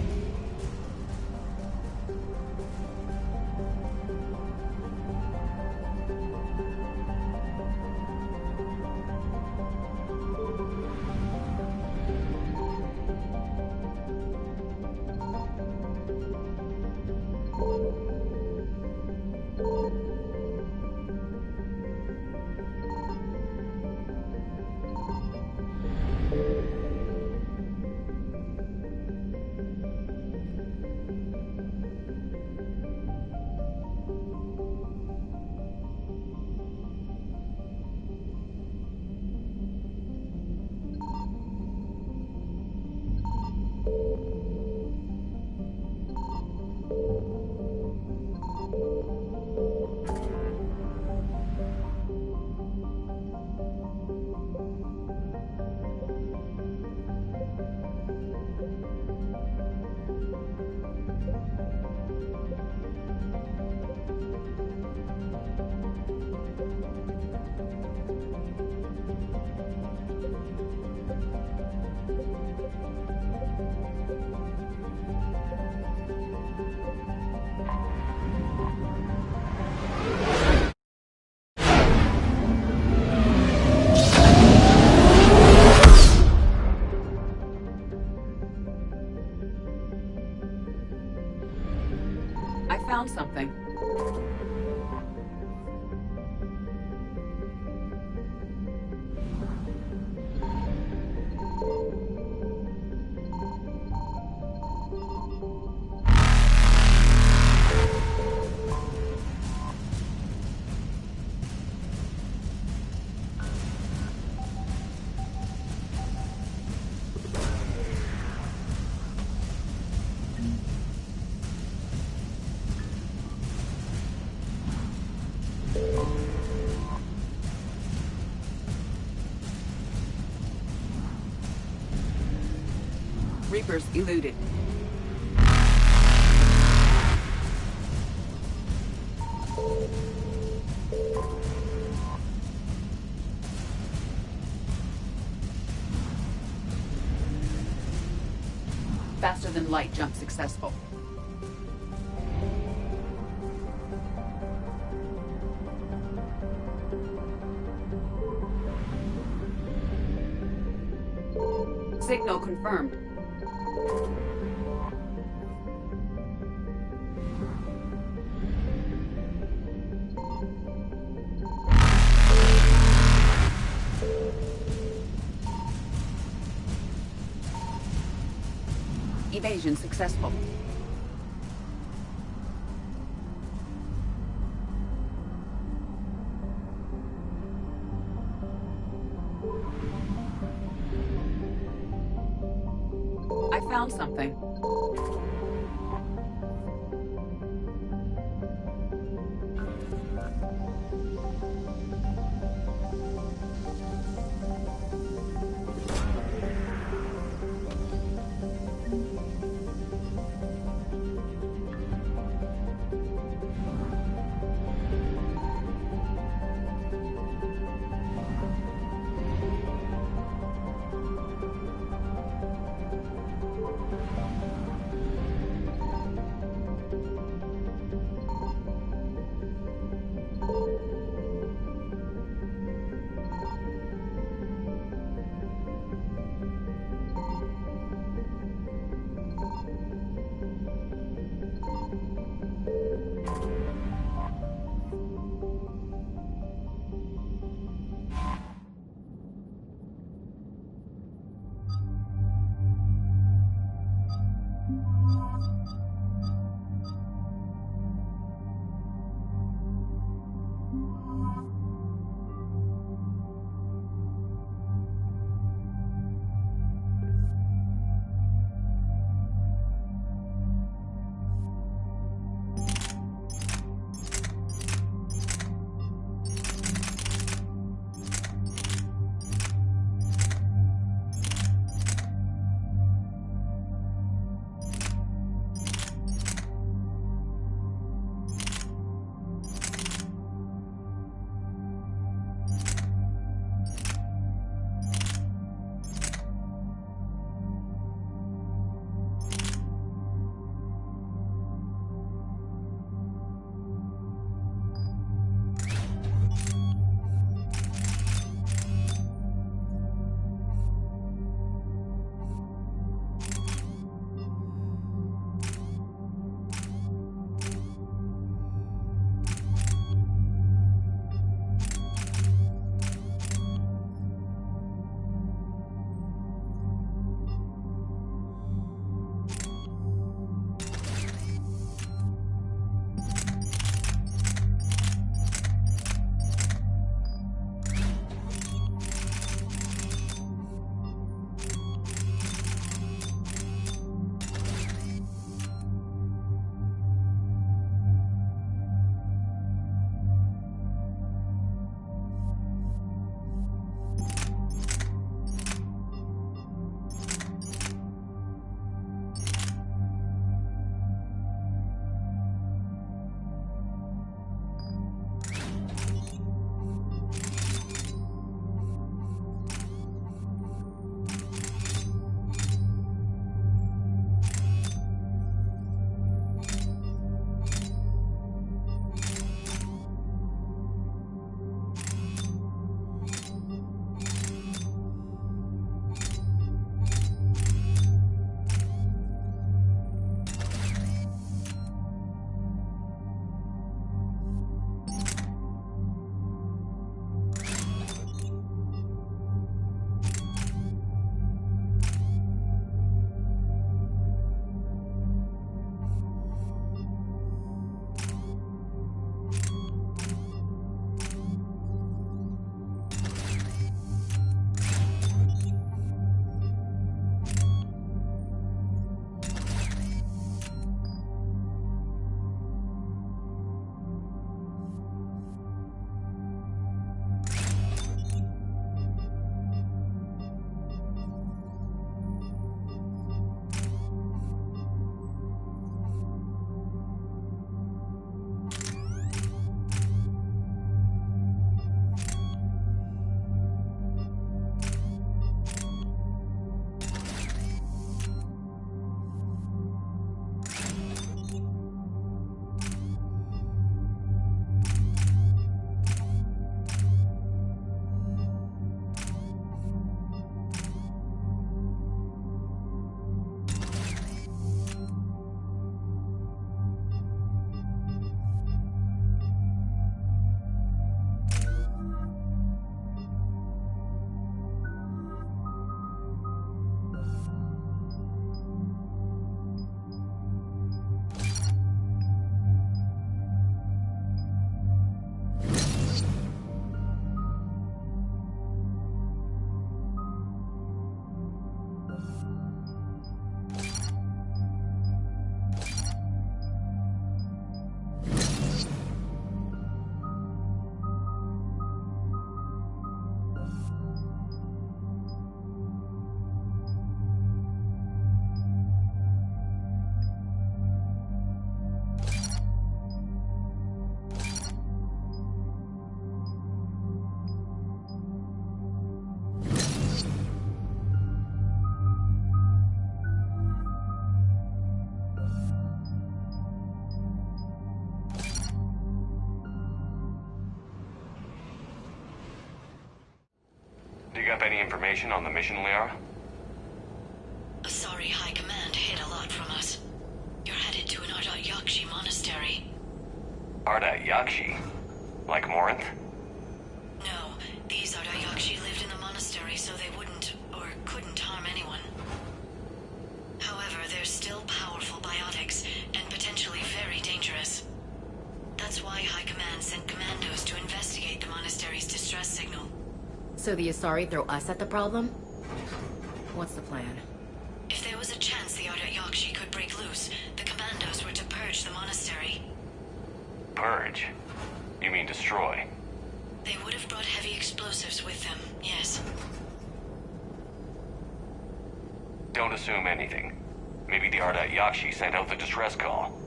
I found something. Reapers eluded. Faster than light jump successful. Signal confirmed. Evasion successful. I found something. dig up any information on the mission, Liara? Asari High Command hid a lot from us. You're headed to an Ardat Yakshi monastery. Ardat Yakshi? Like Morinth? No, these Ardat Yakshi lived in the monastery so they wouldn't, or couldn't harm anyone. However, they're still powerful biotics, and potentially very dangerous. That's why High Command sent commandos to investigate the monastery's distress signal. So the Asari throw us at the problem? What's the plan? If there was a chance the Ardat Yakshi could break loose, the commandos were to purge the monastery. Purge? You mean destroy? They would have brought heavy explosives with them, yes. Don't assume anything. Maybe the Ardat Yakshi sent out the distress call.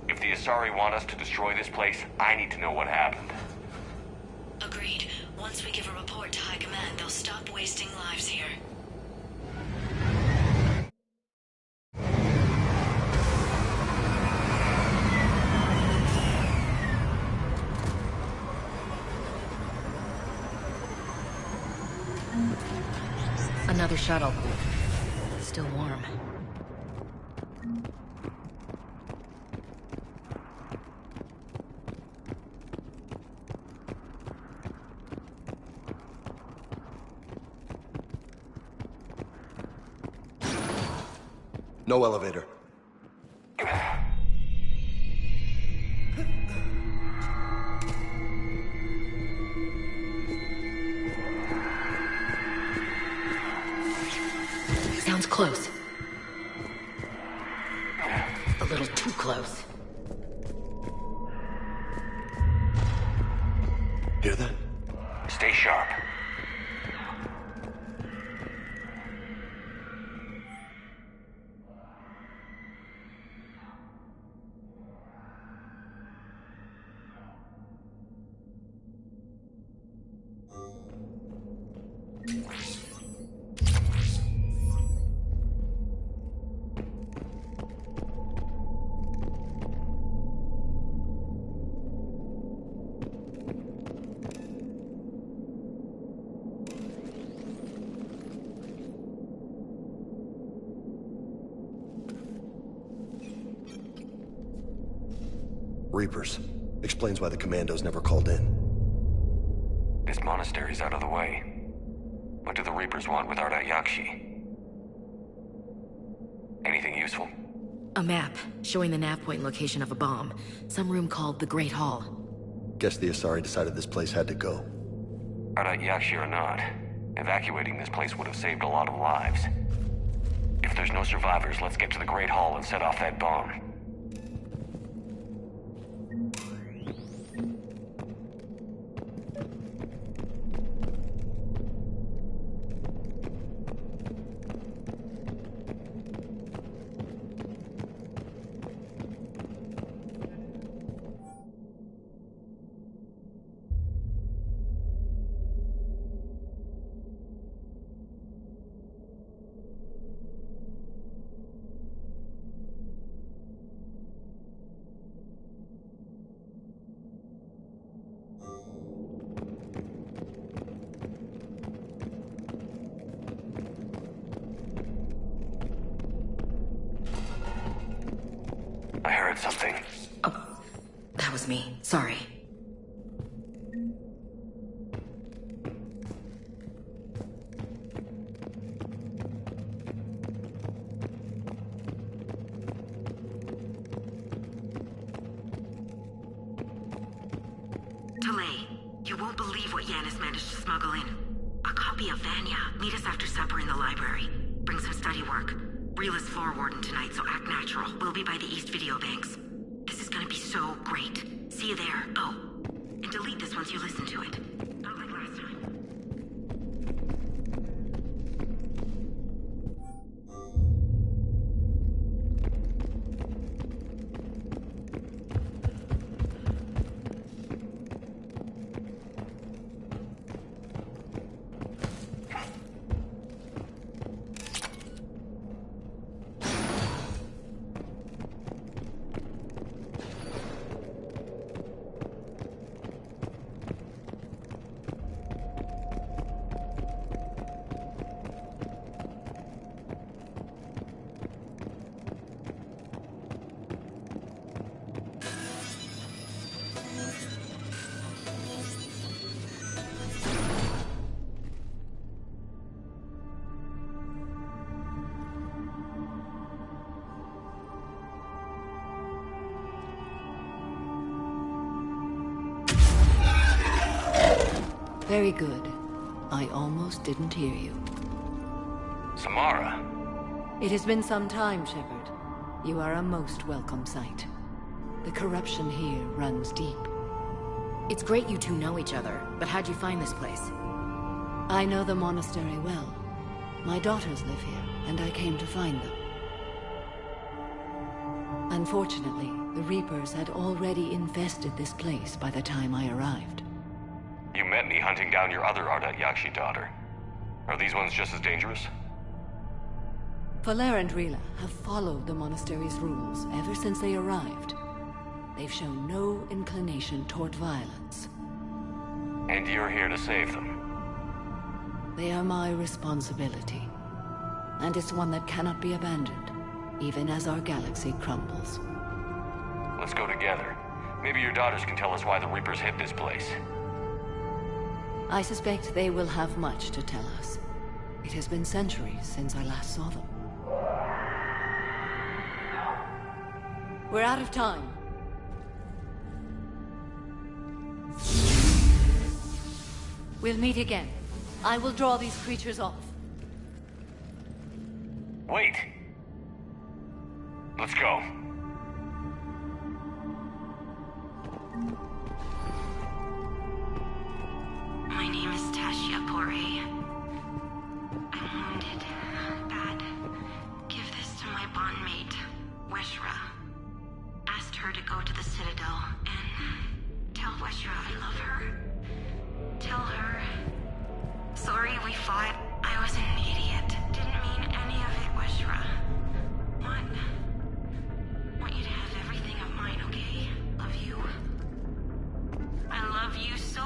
If the Asari want us to destroy this place, I need to know what happened. Agreed. Once we give a report to High Command, they'll stop wasting lives here. Another shuttle. Still warm. No elevator. Sounds close. A little too close. Hear that? Stay sharp. Reapers. Explains why the commandos never called in. This monastery's out of the way. What do the Reapers want with Ardat Yakshi? Anything useful? A map showing the nav point location of a bomb. Some room called the Great Hall. Guess the Asari decided this place had to go. Ardat Yakshi or not, evacuating this place would have saved a lot of lives. If there's no survivors, let's get to the Great Hall and set off that bomb. I heard something. Oh, that was me. Sorry. Delay. You won't believe what Yanis managed to smuggle in. A copy of Vanya. Meet us after supper in the library. Bring some study work. Reel is floor warden tonight, so act natural. We'll be by the East Video Banks. This is gonna be so great. See you there. Oh, and delete this once you listen to it. Not like last time. Very good. I almost didn't hear you. Samara. It has been some time, Shepard. You are a most welcome sight. The corruption here runs deep. It's great you two know each other, but how'd you find this place? I know the monastery well. My daughters live here, and I came to find them. Unfortunately, the Reapers had already infested this place by the time I arrived. You met me hunting down your other Ardat Yakshi daughter. Are these ones just as dangerous? Valer and Rila have followed the monastery's rules ever since they arrived. They've shown no inclination toward violence. And you're here to save them? They are my responsibility. And it's one that cannot be abandoned, even as our galaxy crumbles. Let's go together. Maybe your daughters can tell us why the Reapers hit this place. I suspect they will have much to tell us. It has been centuries since I last saw them. We're out of time. We'll meet again. I will draw these creatures off. Wait! Let's go. My name is Tashia Pori. I'm wounded. Bad. Give this to my bondmate, Weshra. Asked her to go to the Citadel and tell Weshra I love her. Tell her. Sorry we fought. I was an idiot. Didn't mean any of it, Weshra. Want you to have everything of mine, okay? Love you. I love you so.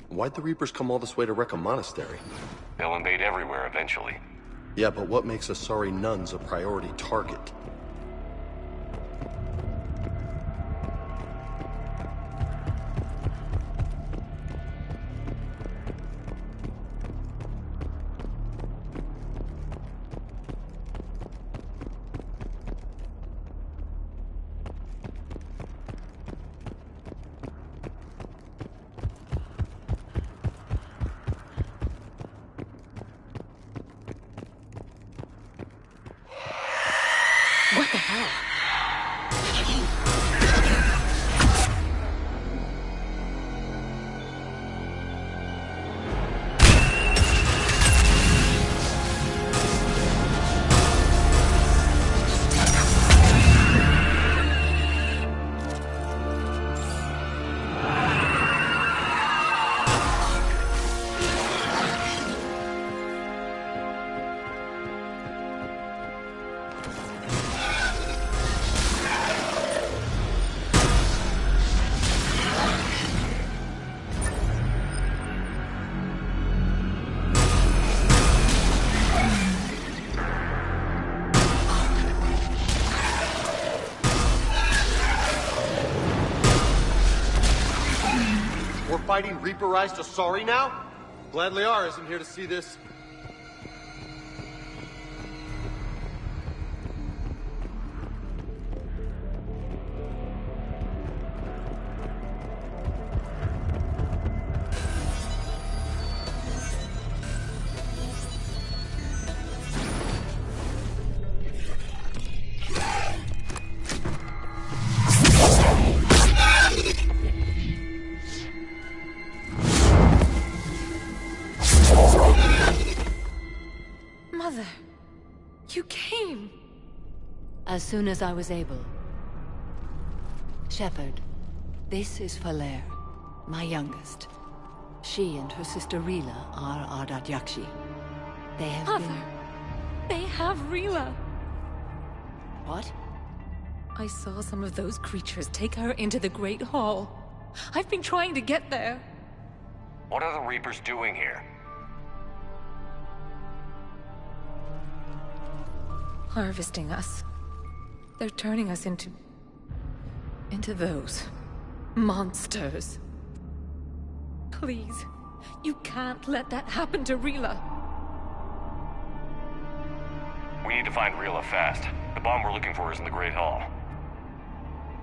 Why'd the Reapers come all this way to wreck a monastery? They'll invade everywhere eventually. Yeah, but what makes Asari nuns a priority target? What the hell? Fighting Reaperized Asari now? Glad Liara isn't here to see this. As soon as I was able. Shepard, this is Valer, my youngest. She and her sister Rila are Ardat Yakshi. They have Mother, they have Rila. What? I saw some of those creatures take her into the Great Hall. I've been trying to get there. What are the Reapers doing here? Harvesting us. They're turning us into those monsters. Please, you can't let that happen to Rila. to find Rila fast. The bomb we're looking for is in the Great Hall.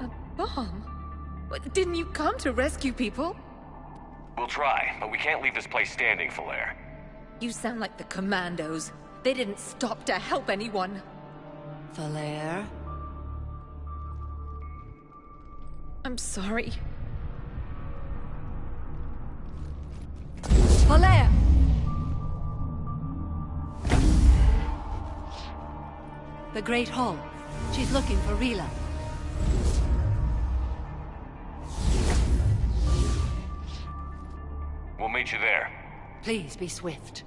A bomb? Didn't you come to rescue people? We'll try, but we can't leave this place standing, Falaire. You sound like the Commandos. They didn't stop to help anyone. Falaire? I'm sorry. Falaire! The Great Hall. She's looking for Rila. We'll meet you there. Please be swift.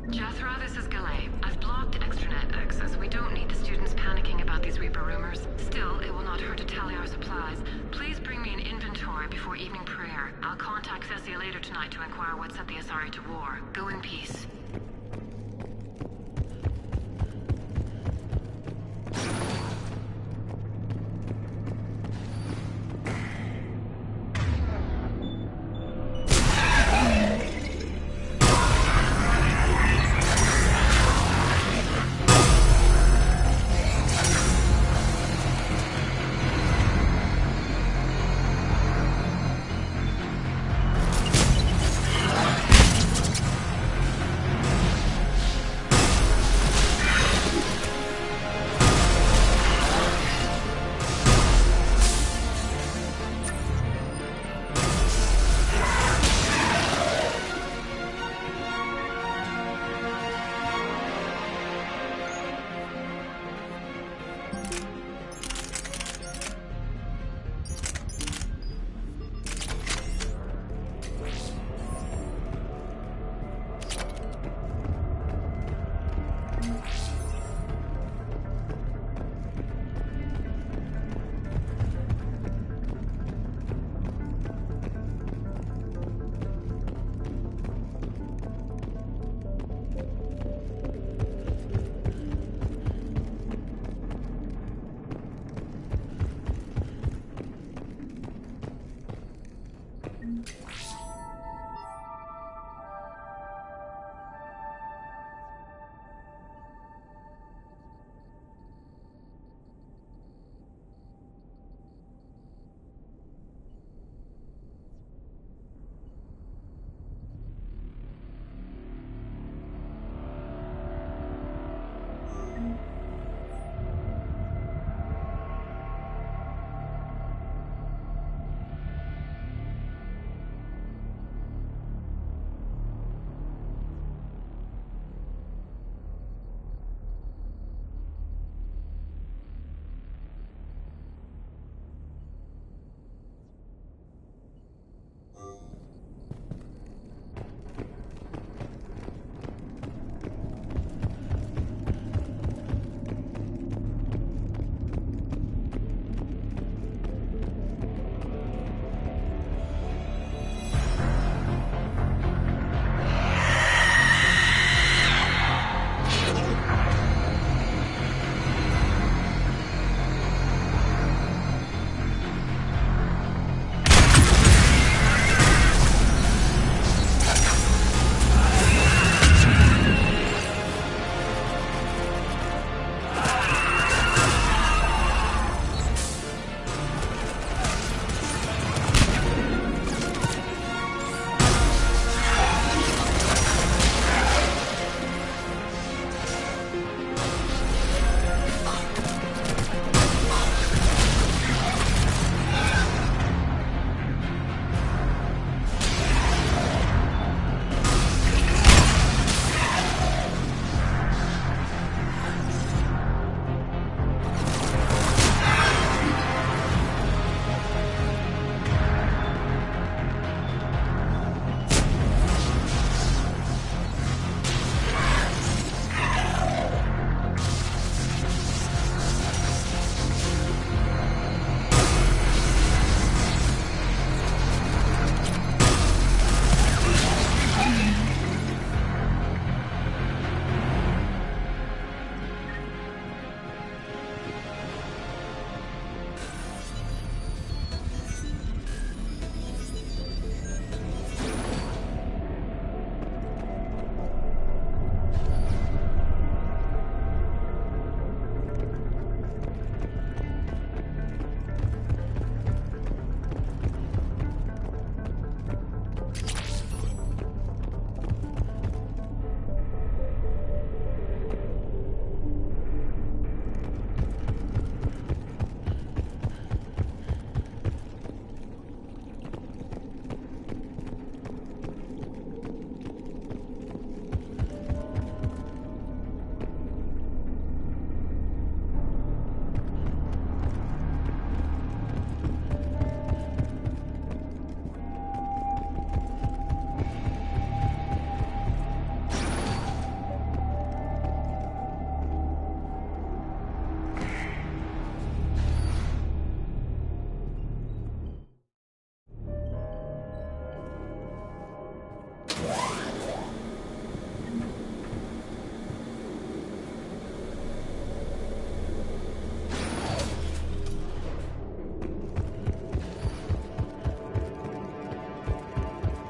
Jethro, this is Galay. I've blocked extranet access. We don't need the students panicking about these Reaper rumors. Still, it will not hurt to tally our supplies.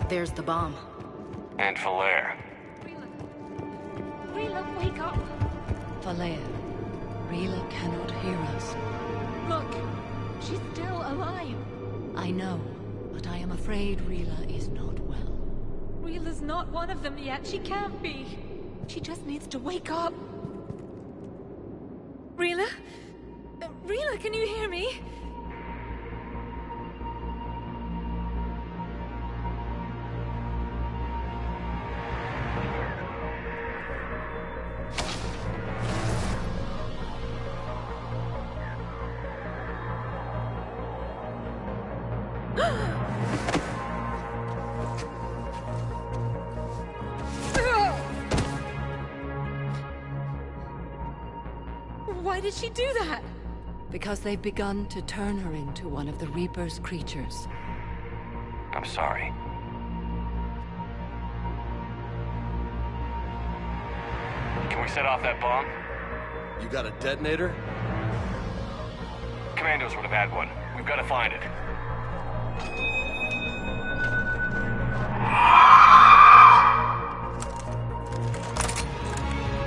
There's the bomb. And Falaire. Rila, wake up! Falaire, Rila cannot hear us. Look, she's still alive. I know, but I am afraid Rila is not well. Rila's not one of them yet. She can't be. She just needs to wake up. Rila? Rila, can you hear me? Why did she do that? Because they've begun to turn her into one of the Reaper's creatures. I'm sorry. Can we set off that bomb? You got a detonator? Commandos would have had one. We've got to find it.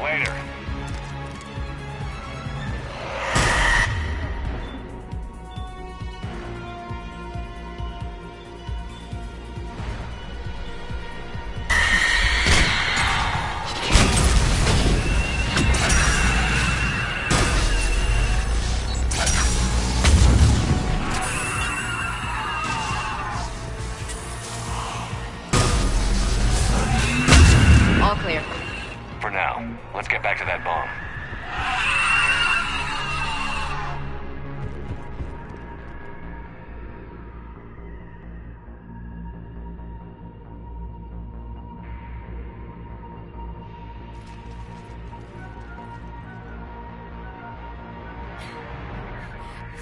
Later. All clear. For now, let's get back to that bomb.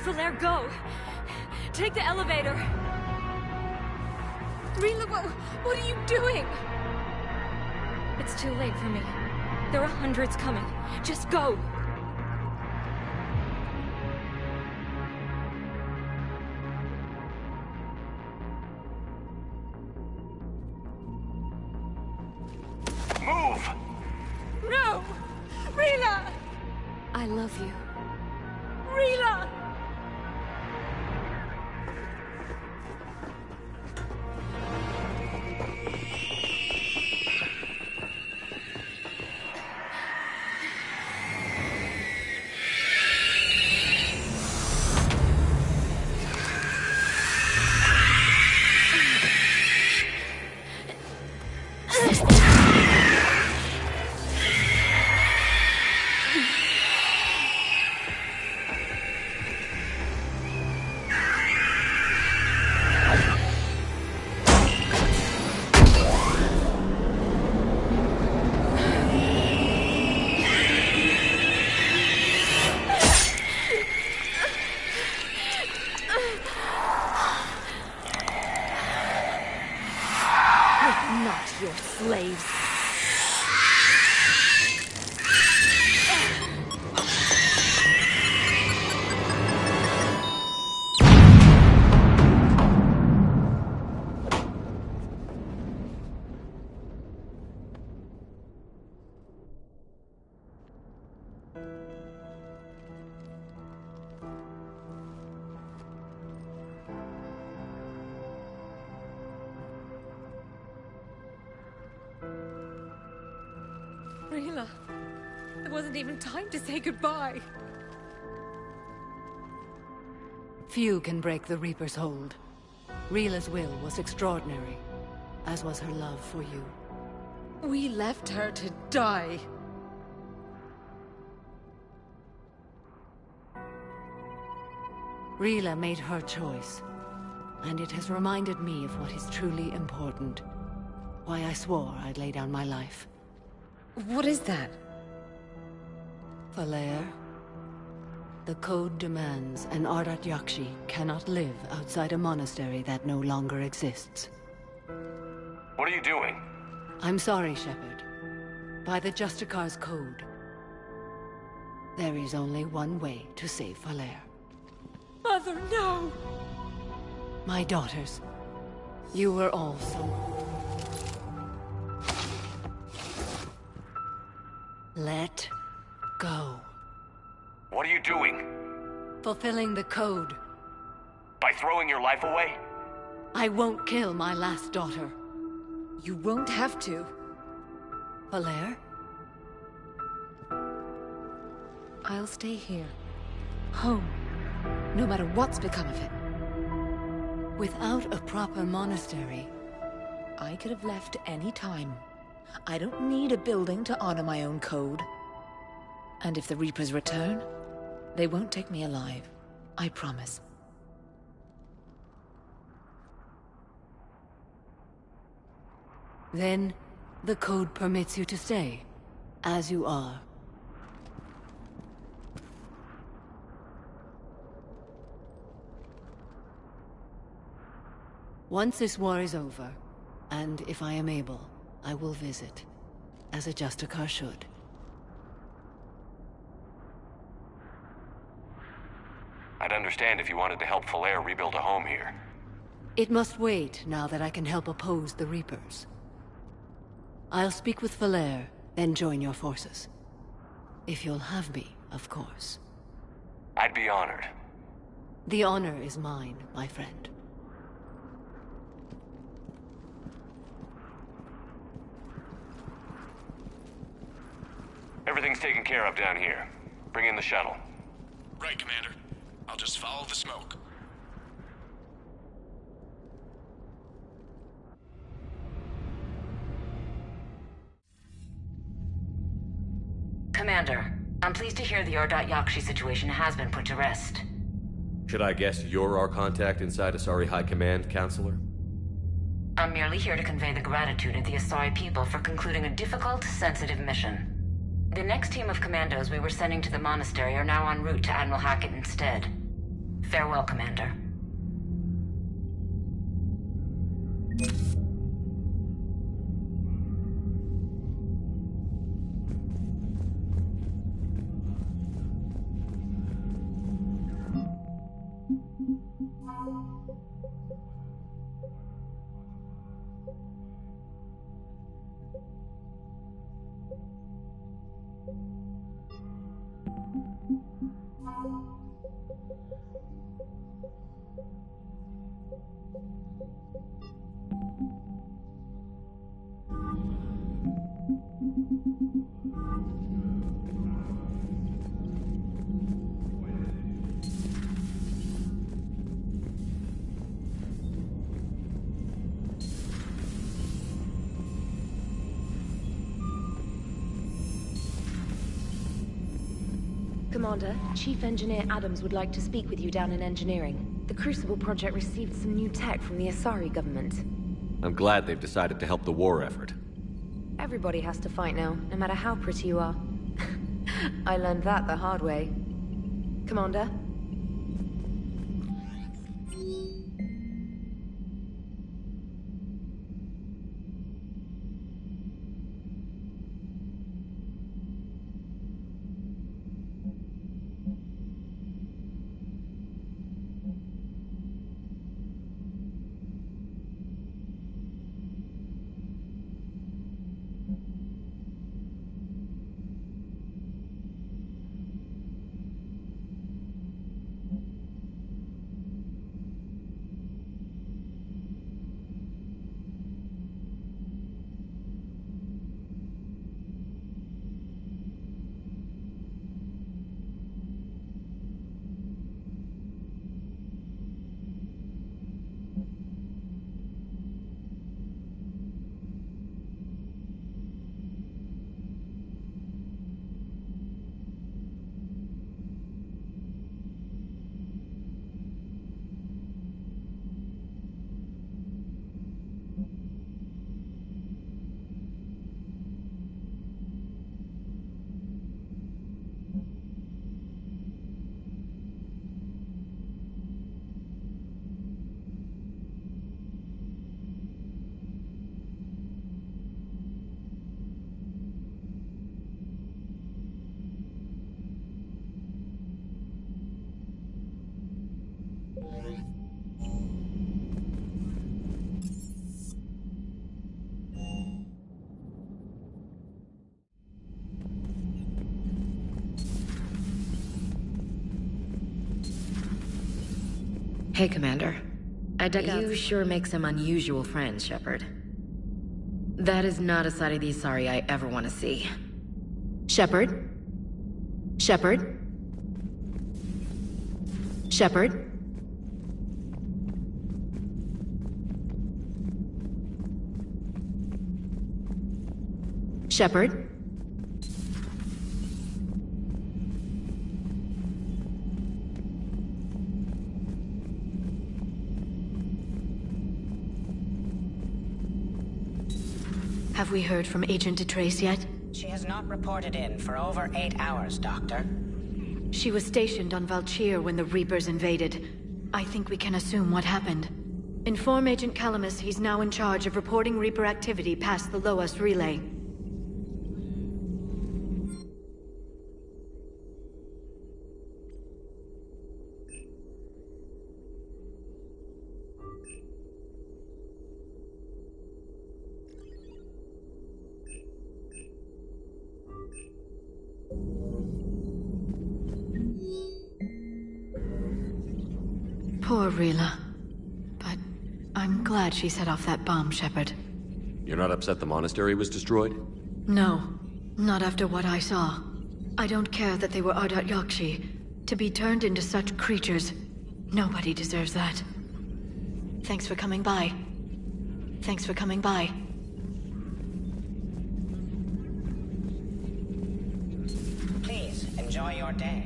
Falaire, go! Take the elevator! Rila, what are you doing? It's too late for me. There are hundreds coming. Just go! Move! No! Rila! I love you. Rila! Not your slaves. Rila, there wasn't even time to say goodbye. Few can break the Reaper's hold. Rila's will was extraordinary, as was her love for you. We left her to die. Rila made her choice, and it has reminded me of what is truly important. Why I swore I'd lay down my life. What is that? Falaire, the code demands an Ardat Yakshi cannot live outside a monastery that no longer exists. What are you doing? I'm sorry, Shepard. By the Justicar's code, there is only one way to save Falaire. Mother, no! My daughters, You were awesome. Let go. What are you doing? Fulfilling the code. By throwing your life away? I won't kill my last daughter. You won't have to. Valere? I'll stay here. Home. No matter what's become of it. Without a proper monastery, I could have left any time. I don't need a building to honor my own code. And if the Reapers return, they won't take me alive. I promise. Then, the code permits you to stay, as you are. Once this war is over, and if I am able, I will visit, as a Justicar should. I'd understand if you wanted to help Valere rebuild a home here. It must wait now that I can help oppose the Reapers. I'll speak with Valere, then join your forces. If you'll have me, of course. I'd be honored. The honor is mine, my friend. Everything's taken care of down here. Bring in the shuttle. Right, Commander. I'll just follow the smoke. Commander, I'm pleased to hear the Yakshi situation has been put to rest. Should I guess you're our contact inside Asari High Command, Counselor? I'm merely here to convey the gratitude of the Asari people for concluding a difficult, sensitive mission. The next team of commandos we were sending to the monastery are now en route to Admiral Hackett instead. Farewell, Commander. Commander, Chief Engineer Adams would like to speak with you down in engineering. The Crucible project received some new tech from the Asari government. I'm glad they've decided to help the war effort. Everybody has to fight now, no matter how pretty you are. I learned that the hard way. Commander? Hey, Commander. You sure make some unusual friends, Shepard. That is not a side of the Asari I ever want to see. Shepard? Shepard? Shepard? Shepard? Have we heard from Agent DeTrace yet? She has not reported in for over 8 hours, Doctor. She was stationed on Valchir when the Reapers invaded. I think we can assume what happened. Inform Agent Calamus he's now in charge of reporting Reaper activity past the Loas relay. Poor Rila. But I'm glad she set off that bomb, Shepard. You're not upset the monastery was destroyed? No, not after what I saw. I don't care that they were Ardat Yakshi. To be turned into such creatures, nobody deserves that. Thanks for coming by. Thanks for coming by. Please, enjoy your day.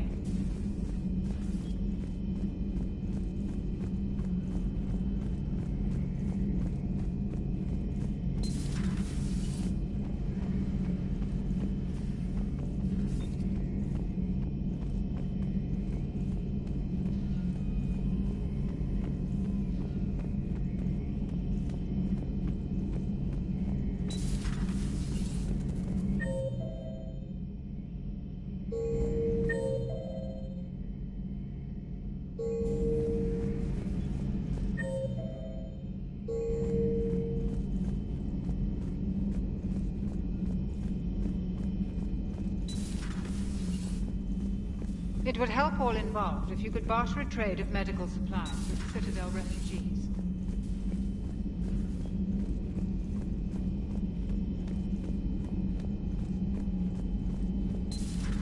It would help all involved if you could barter a trade of medical supplies with Citadel refugees.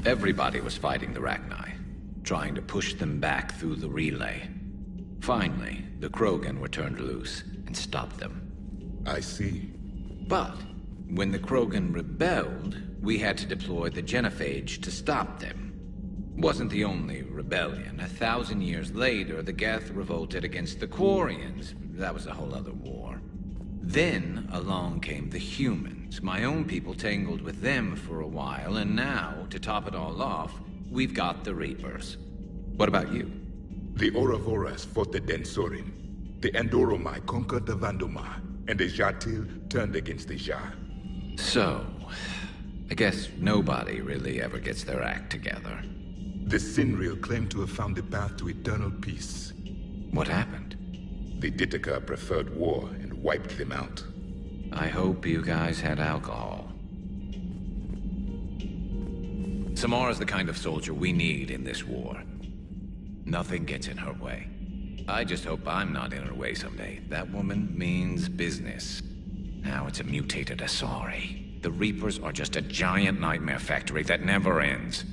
Everybody was fighting the Rachni, trying to push them back through the relay. Finally, the Krogan were turned loose and stopped them. I see. But when the Krogan rebelled, we had to deploy the Genophage to stop them. Wasn't the only rebellion. 1,000 years later, the Geth revolted against the Quarians. That was a whole other war. Then along came the humans. My own people tangled with them for a while, and now, to top it all off, we've got the Reapers. What about you? The Ouroboros fought the Densorin. The Andoromai conquered the Vandomar, and the Jatil turned against the Jar. So, I guess nobody really ever gets their act together. The Sinreal claimed to have found the path to eternal peace. What happened? The Ditaka preferred war and wiped them out. I hope you guys had alcohol. Samara's the kind of soldier we need in this war. Nothing gets in her way. I just hope I'm not in her way someday. That woman means business. Now it's a mutated Asari. The Reapers are just a giant nightmare factory that never ends.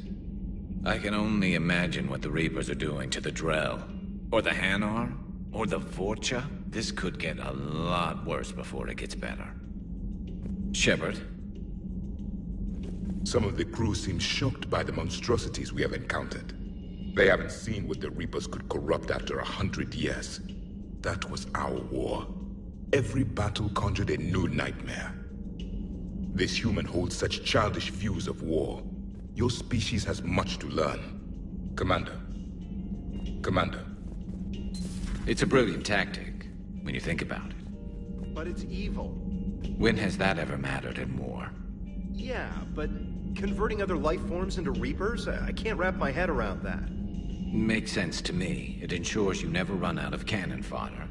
I can only imagine what the Reapers are doing to the Drell. Or the Hanar. Or the Vorcha. This could get a lot worse before it gets better. Shepard? Some of the crew seem shocked by the monstrosities we have encountered. They haven't seen what the Reapers could corrupt after 100 years. That was our war. Every battle conjured a new nightmare. This human holds such childish views of war. Your species has much to learn. Commander. Commander. It's a brilliant tactic, when you think about it. But it's evil. When has that ever mattered in war? Yeah, but converting other life forms into Reapers? I can't wrap my head around that. Makes sense to me. It ensures you never run out of cannon fodder.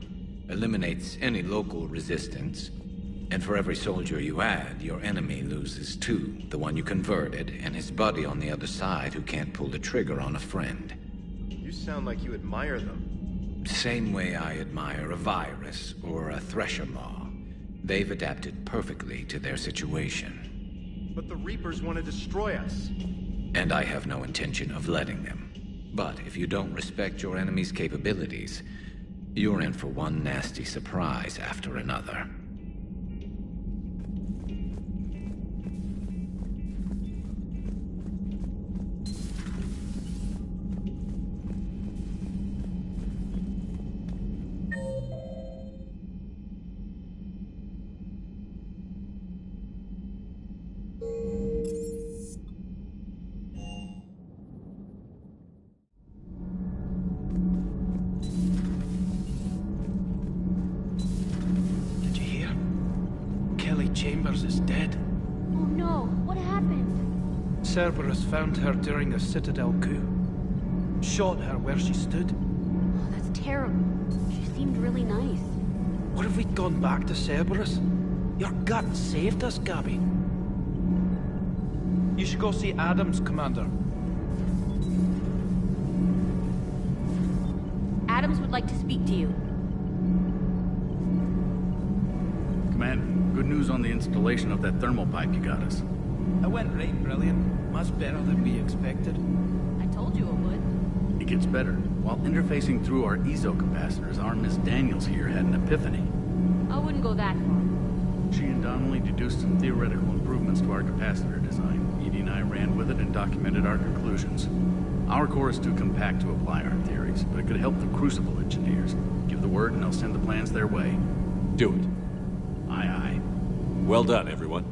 Eliminates any local resistance. And for every soldier you add, your enemy loses two. The one you converted, and his buddy on the other side who can't pull the trigger on a friend. You sound like you admire them. Same way I admire a virus or a thresher maw. They've adapted perfectly to their situation. But the Reapers want to destroy us. And I have no intention of letting them. But if you don't respect your enemy's capabilities, you're in for one nasty surprise after another. Chambers is dead. Oh no, what happened? Cerberus found her during the Citadel coup. Shot her where she stood. Oh, that's terrible. She seemed really nice. What if we'd gone back to Cerberus? Your gut saved us, Gabby. You should go see Adams, Commander. Adams would like to speak to you. Commander, good news on the installation of that thermal pipe you got us. It went right brilliant. Much better than we expected. I told you it would. It gets better. While interfacing through our ezo capacitors, our Miss Daniels here had an epiphany. I wouldn't go that far. She and Donnelly deduced some theoretical improvements to our capacitor design. Edie and I ran with it and documented our conclusions. Our core is too compact to apply our theories, but it could help the Crucible engineers. Give the word and they'll send the plans their way. Do it. Aye, aye. Well done, everyone.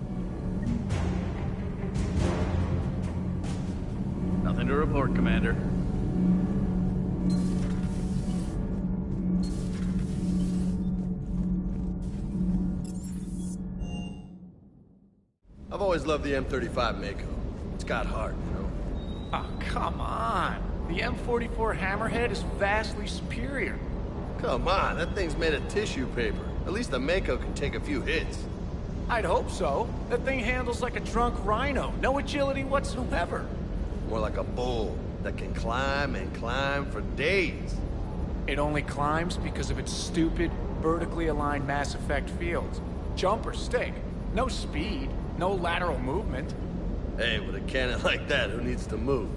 Nothing to report, Commander. I've always loved the M35 Mako. It's got heart, you know? Oh, come on. The M44 Hammerhead is vastly superior. Come on, that thing's made of tissue paper. At least the Mako can take a few hits. I'd hope so. That thing handles like a drunk rhino. No agility whatsoever. More like a bull that can climb and climb for days. It only climbs because of its stupid, vertically aligned Mass Effect fields. Jump or stick. No speed. No lateral movement. Hey, with a cannon like that, who needs to move?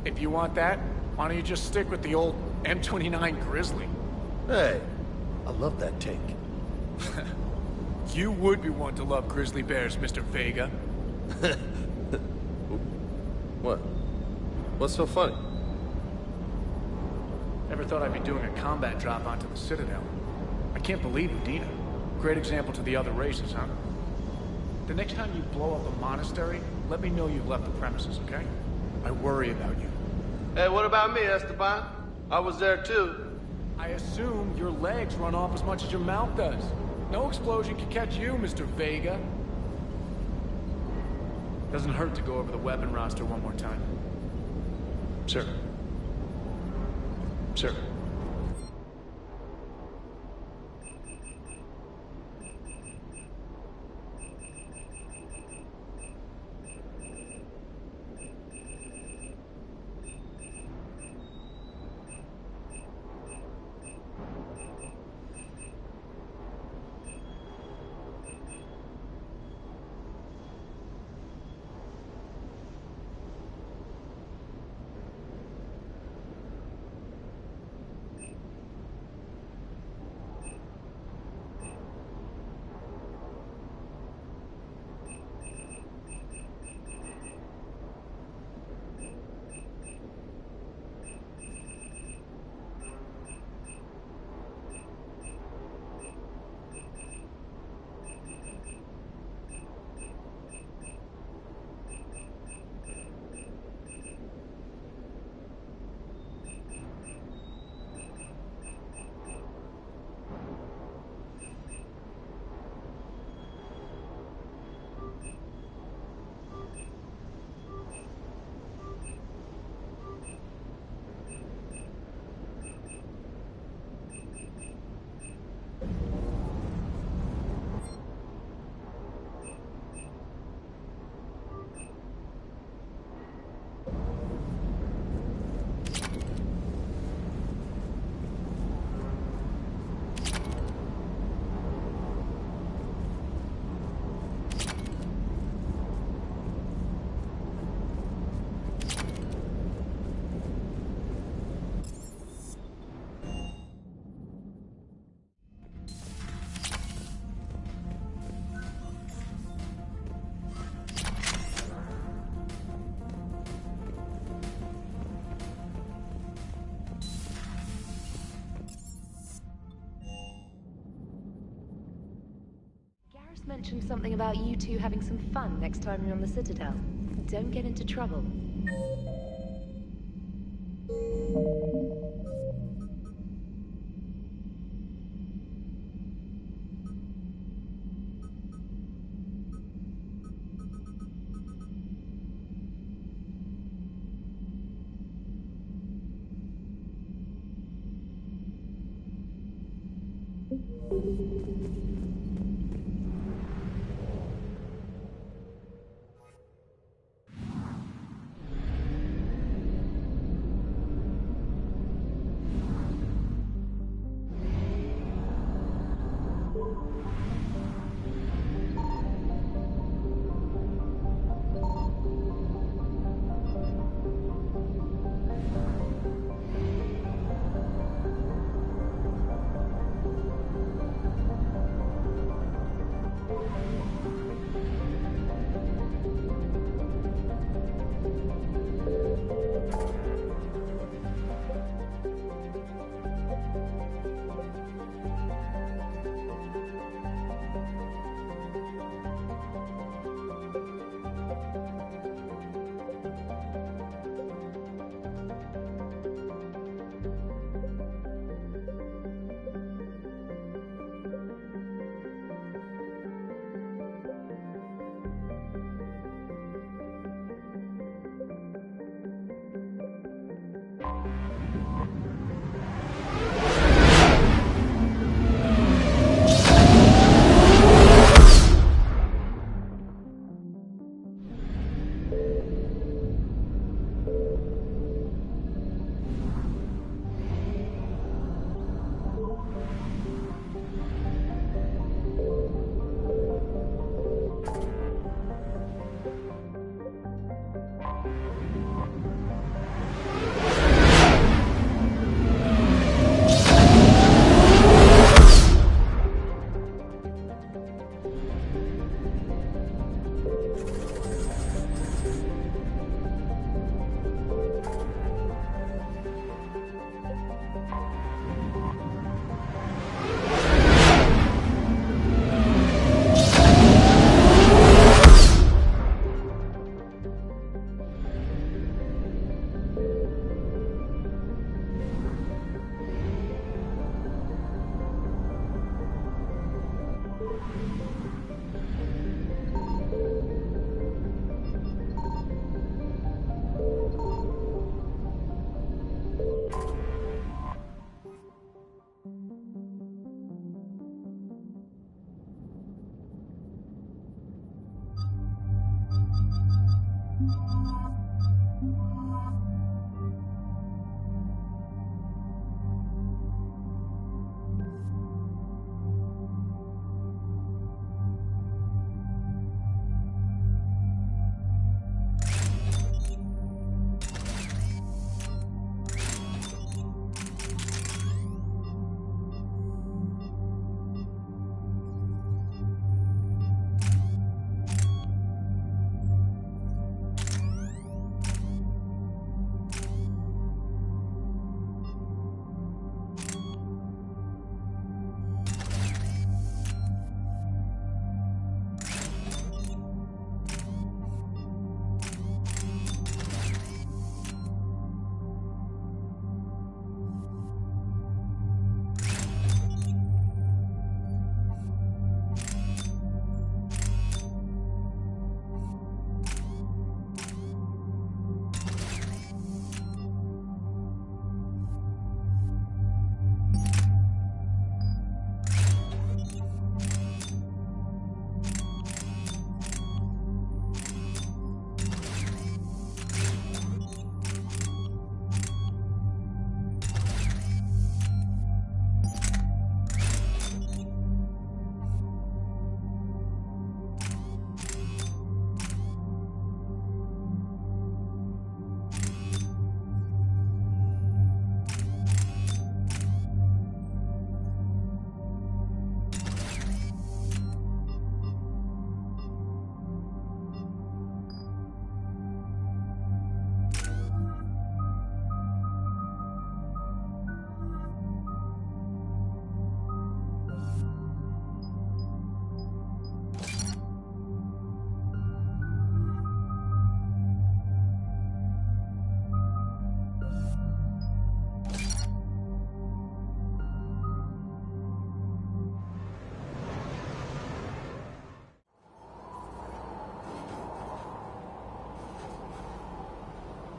If you want that, why don't you just stick with the old M29 Grizzly? Hey, I love that tank. You would be one to love grizzly bears, Mr. Vega. What? What's so funny? Never thought I'd be doing a combat drop onto the Citadel. I can't believe Udina. Great example to the other races, huh? The next time you blow up a monastery, let me know you've left the premises, okay? I worry about you. Hey, what about me, Esteban? I was there too. I assume your legs run off as much as your mouth does. No explosion can catch you, Mr. Vega. Doesn't hurt to go over the weapon roster one more time. Sir. Sir. just mentioned something about you two having some fun next time you're on the Citadel. Don't get into trouble.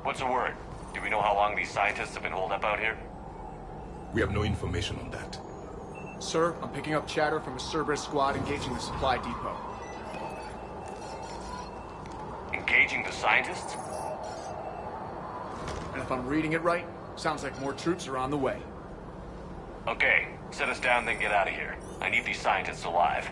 What's the word? Do we know how long these scientists have been holed up out here? We have no information on that. Sir, I'm picking up chatter from a Cerberus squad engaging the supply depot. Engaging the scientists? And if I'm reading it right, sounds like more troops are on the way. Okay, set us down, then get out of here. I need these scientists alive.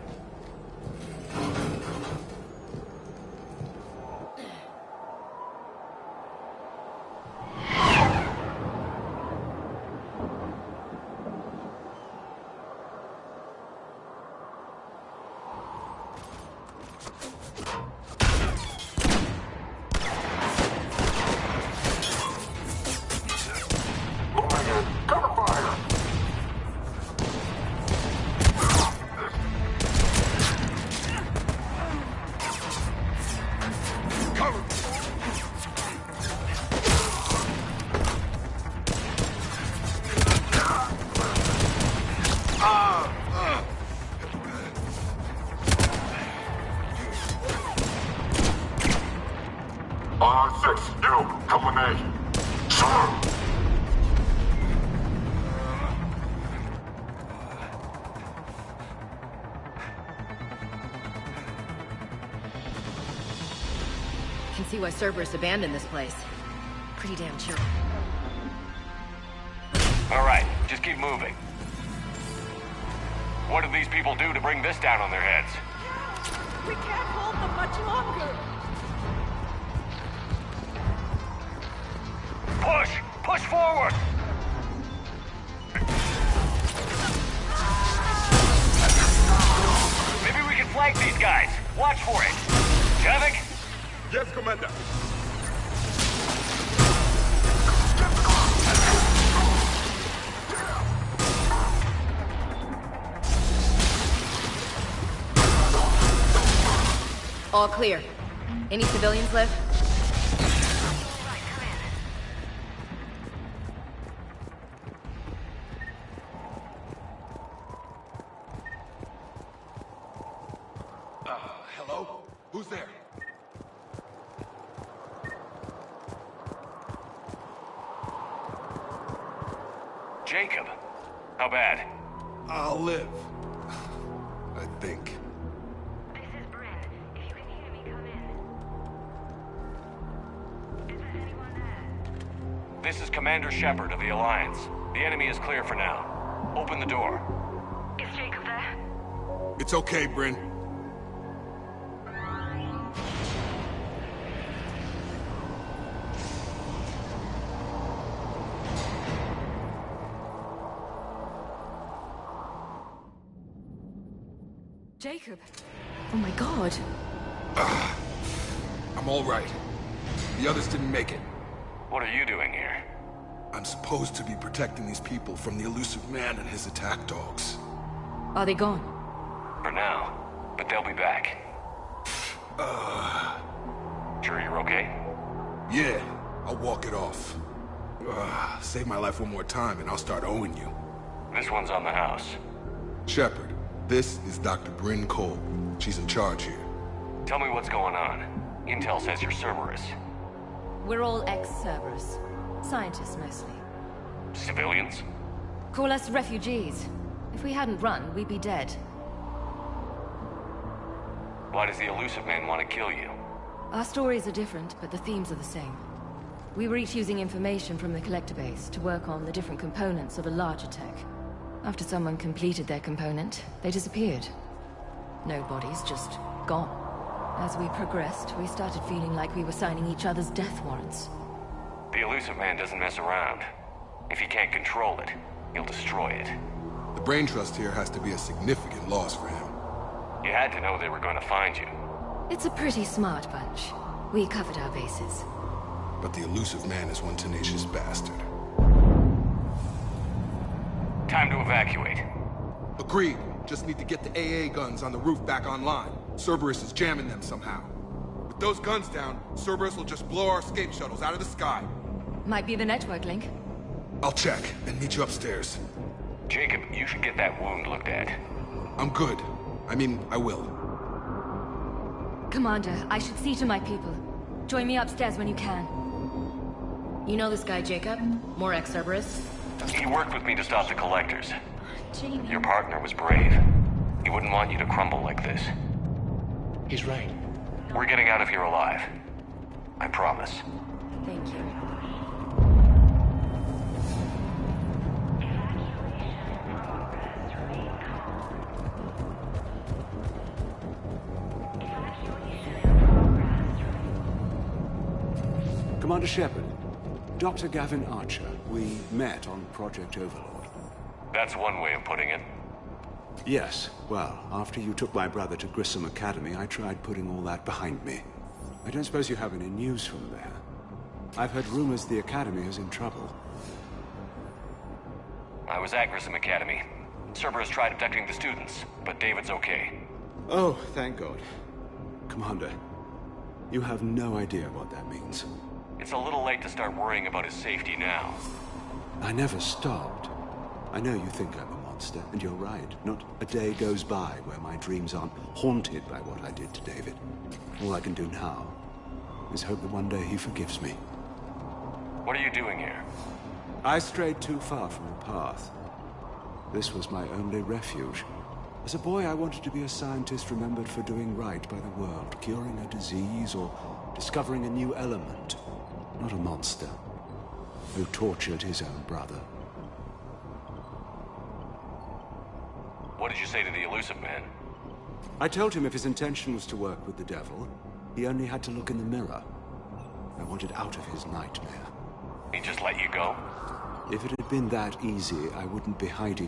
Can see why Cerberus abandoned this place. Pretty damn chill. All right, just keep moving. What did these people do to bring this down on their heads? We can't hold them much longer. Push! Push forward! Maybe we can flank these guys. Watch for it. Javik? Yes, Commander. All clear. Any civilians left? Hello? Who's there? Jacob. How bad? I'll live. I think. This is Commander Shepard of the Alliance. The enemy is clear for now. Open the door. Is Jacob there? It's okay, Bryn. Jacob. Oh my god. I'm all right. The others didn't make it. What are you doing here? I'm supposed to be protecting these people from the elusive man and his attack dogs. Are they gone? For now. But they'll be back. Sure you're okay? Yeah, I'll walk it off. Save my life one more time and I'll start owing you. This one's on the house. Shepard, this is Dr. Bryn Cole. She's in charge here. Tell me what's going on. Intel says you're Cerberus. We're all ex-Cerberus. Scientists, mostly. Civilians? Call us refugees. If we hadn't run, we'd be dead. Why does the elusive man want to kill you? Our stories are different, but the themes are the same. We were each using information from the collector base to work on the different components of a larger tech. After someone completed their component, they disappeared. No bodies, just gone. As we progressed, we started feeling like we were signing each other's death warrants. The elusive man doesn't mess around. If he can't control it, he'll destroy it. The brain trust here has to be a significant loss for him. You had to know they were going to find you. It's a pretty smart bunch. We covered our bases. But the elusive man is one tenacious bastard. Time to evacuate. Agreed. Just need to get the AA guns on the roof back online. Cerberus is jamming them somehow. With those guns down, Cerberus will just blow our escape shuttles out of the sky. Might be the network link. I'll check and meet you upstairs. Jacob, you should get that wound looked at. I'm good. I mean, I will. Commander, I should see to my people. Join me upstairs when you can. You know this guy, Jacob? More ex-Cerberus? He worked with me to stop the collectors. Jamie. Your partner was brave. He wouldn't want you to crumble like this. He's right. We're getting out of here alive. I promise. Thank you. Commander Shepard, Dr. Gavin Archer, we met on Project Overlord. That's one way of putting it. Yes, well, after you took my brother to Grissom Academy, I tried putting all that behind me. I don't suppose you have any news from there. I've heard rumors the Academy is in trouble. I was at Grissom Academy. Cerberus tried abducting the students, but David's okay. Oh, thank God. Commander, you have no idea what that means. It's a little late to start worrying about his safety now. I never stopped. I know you think I'm a monster, and you're right. Not a day goes by where my dreams aren't haunted by what I did to David. All I can do now is hope that one day he forgives me. What are you doing here? I strayed too far from the path. This was my only refuge. As a boy, I wanted to be a scientist remembered for doing right by the world, curing a disease or discovering a new element. Not a monster who tortured his own brother. What did you say to the elusive man? I told him if his intention was to work with the devil, he only had to look in the mirror. I wanted out of his nightmare. He just let you go? If it had been that easy, I wouldn't be hiding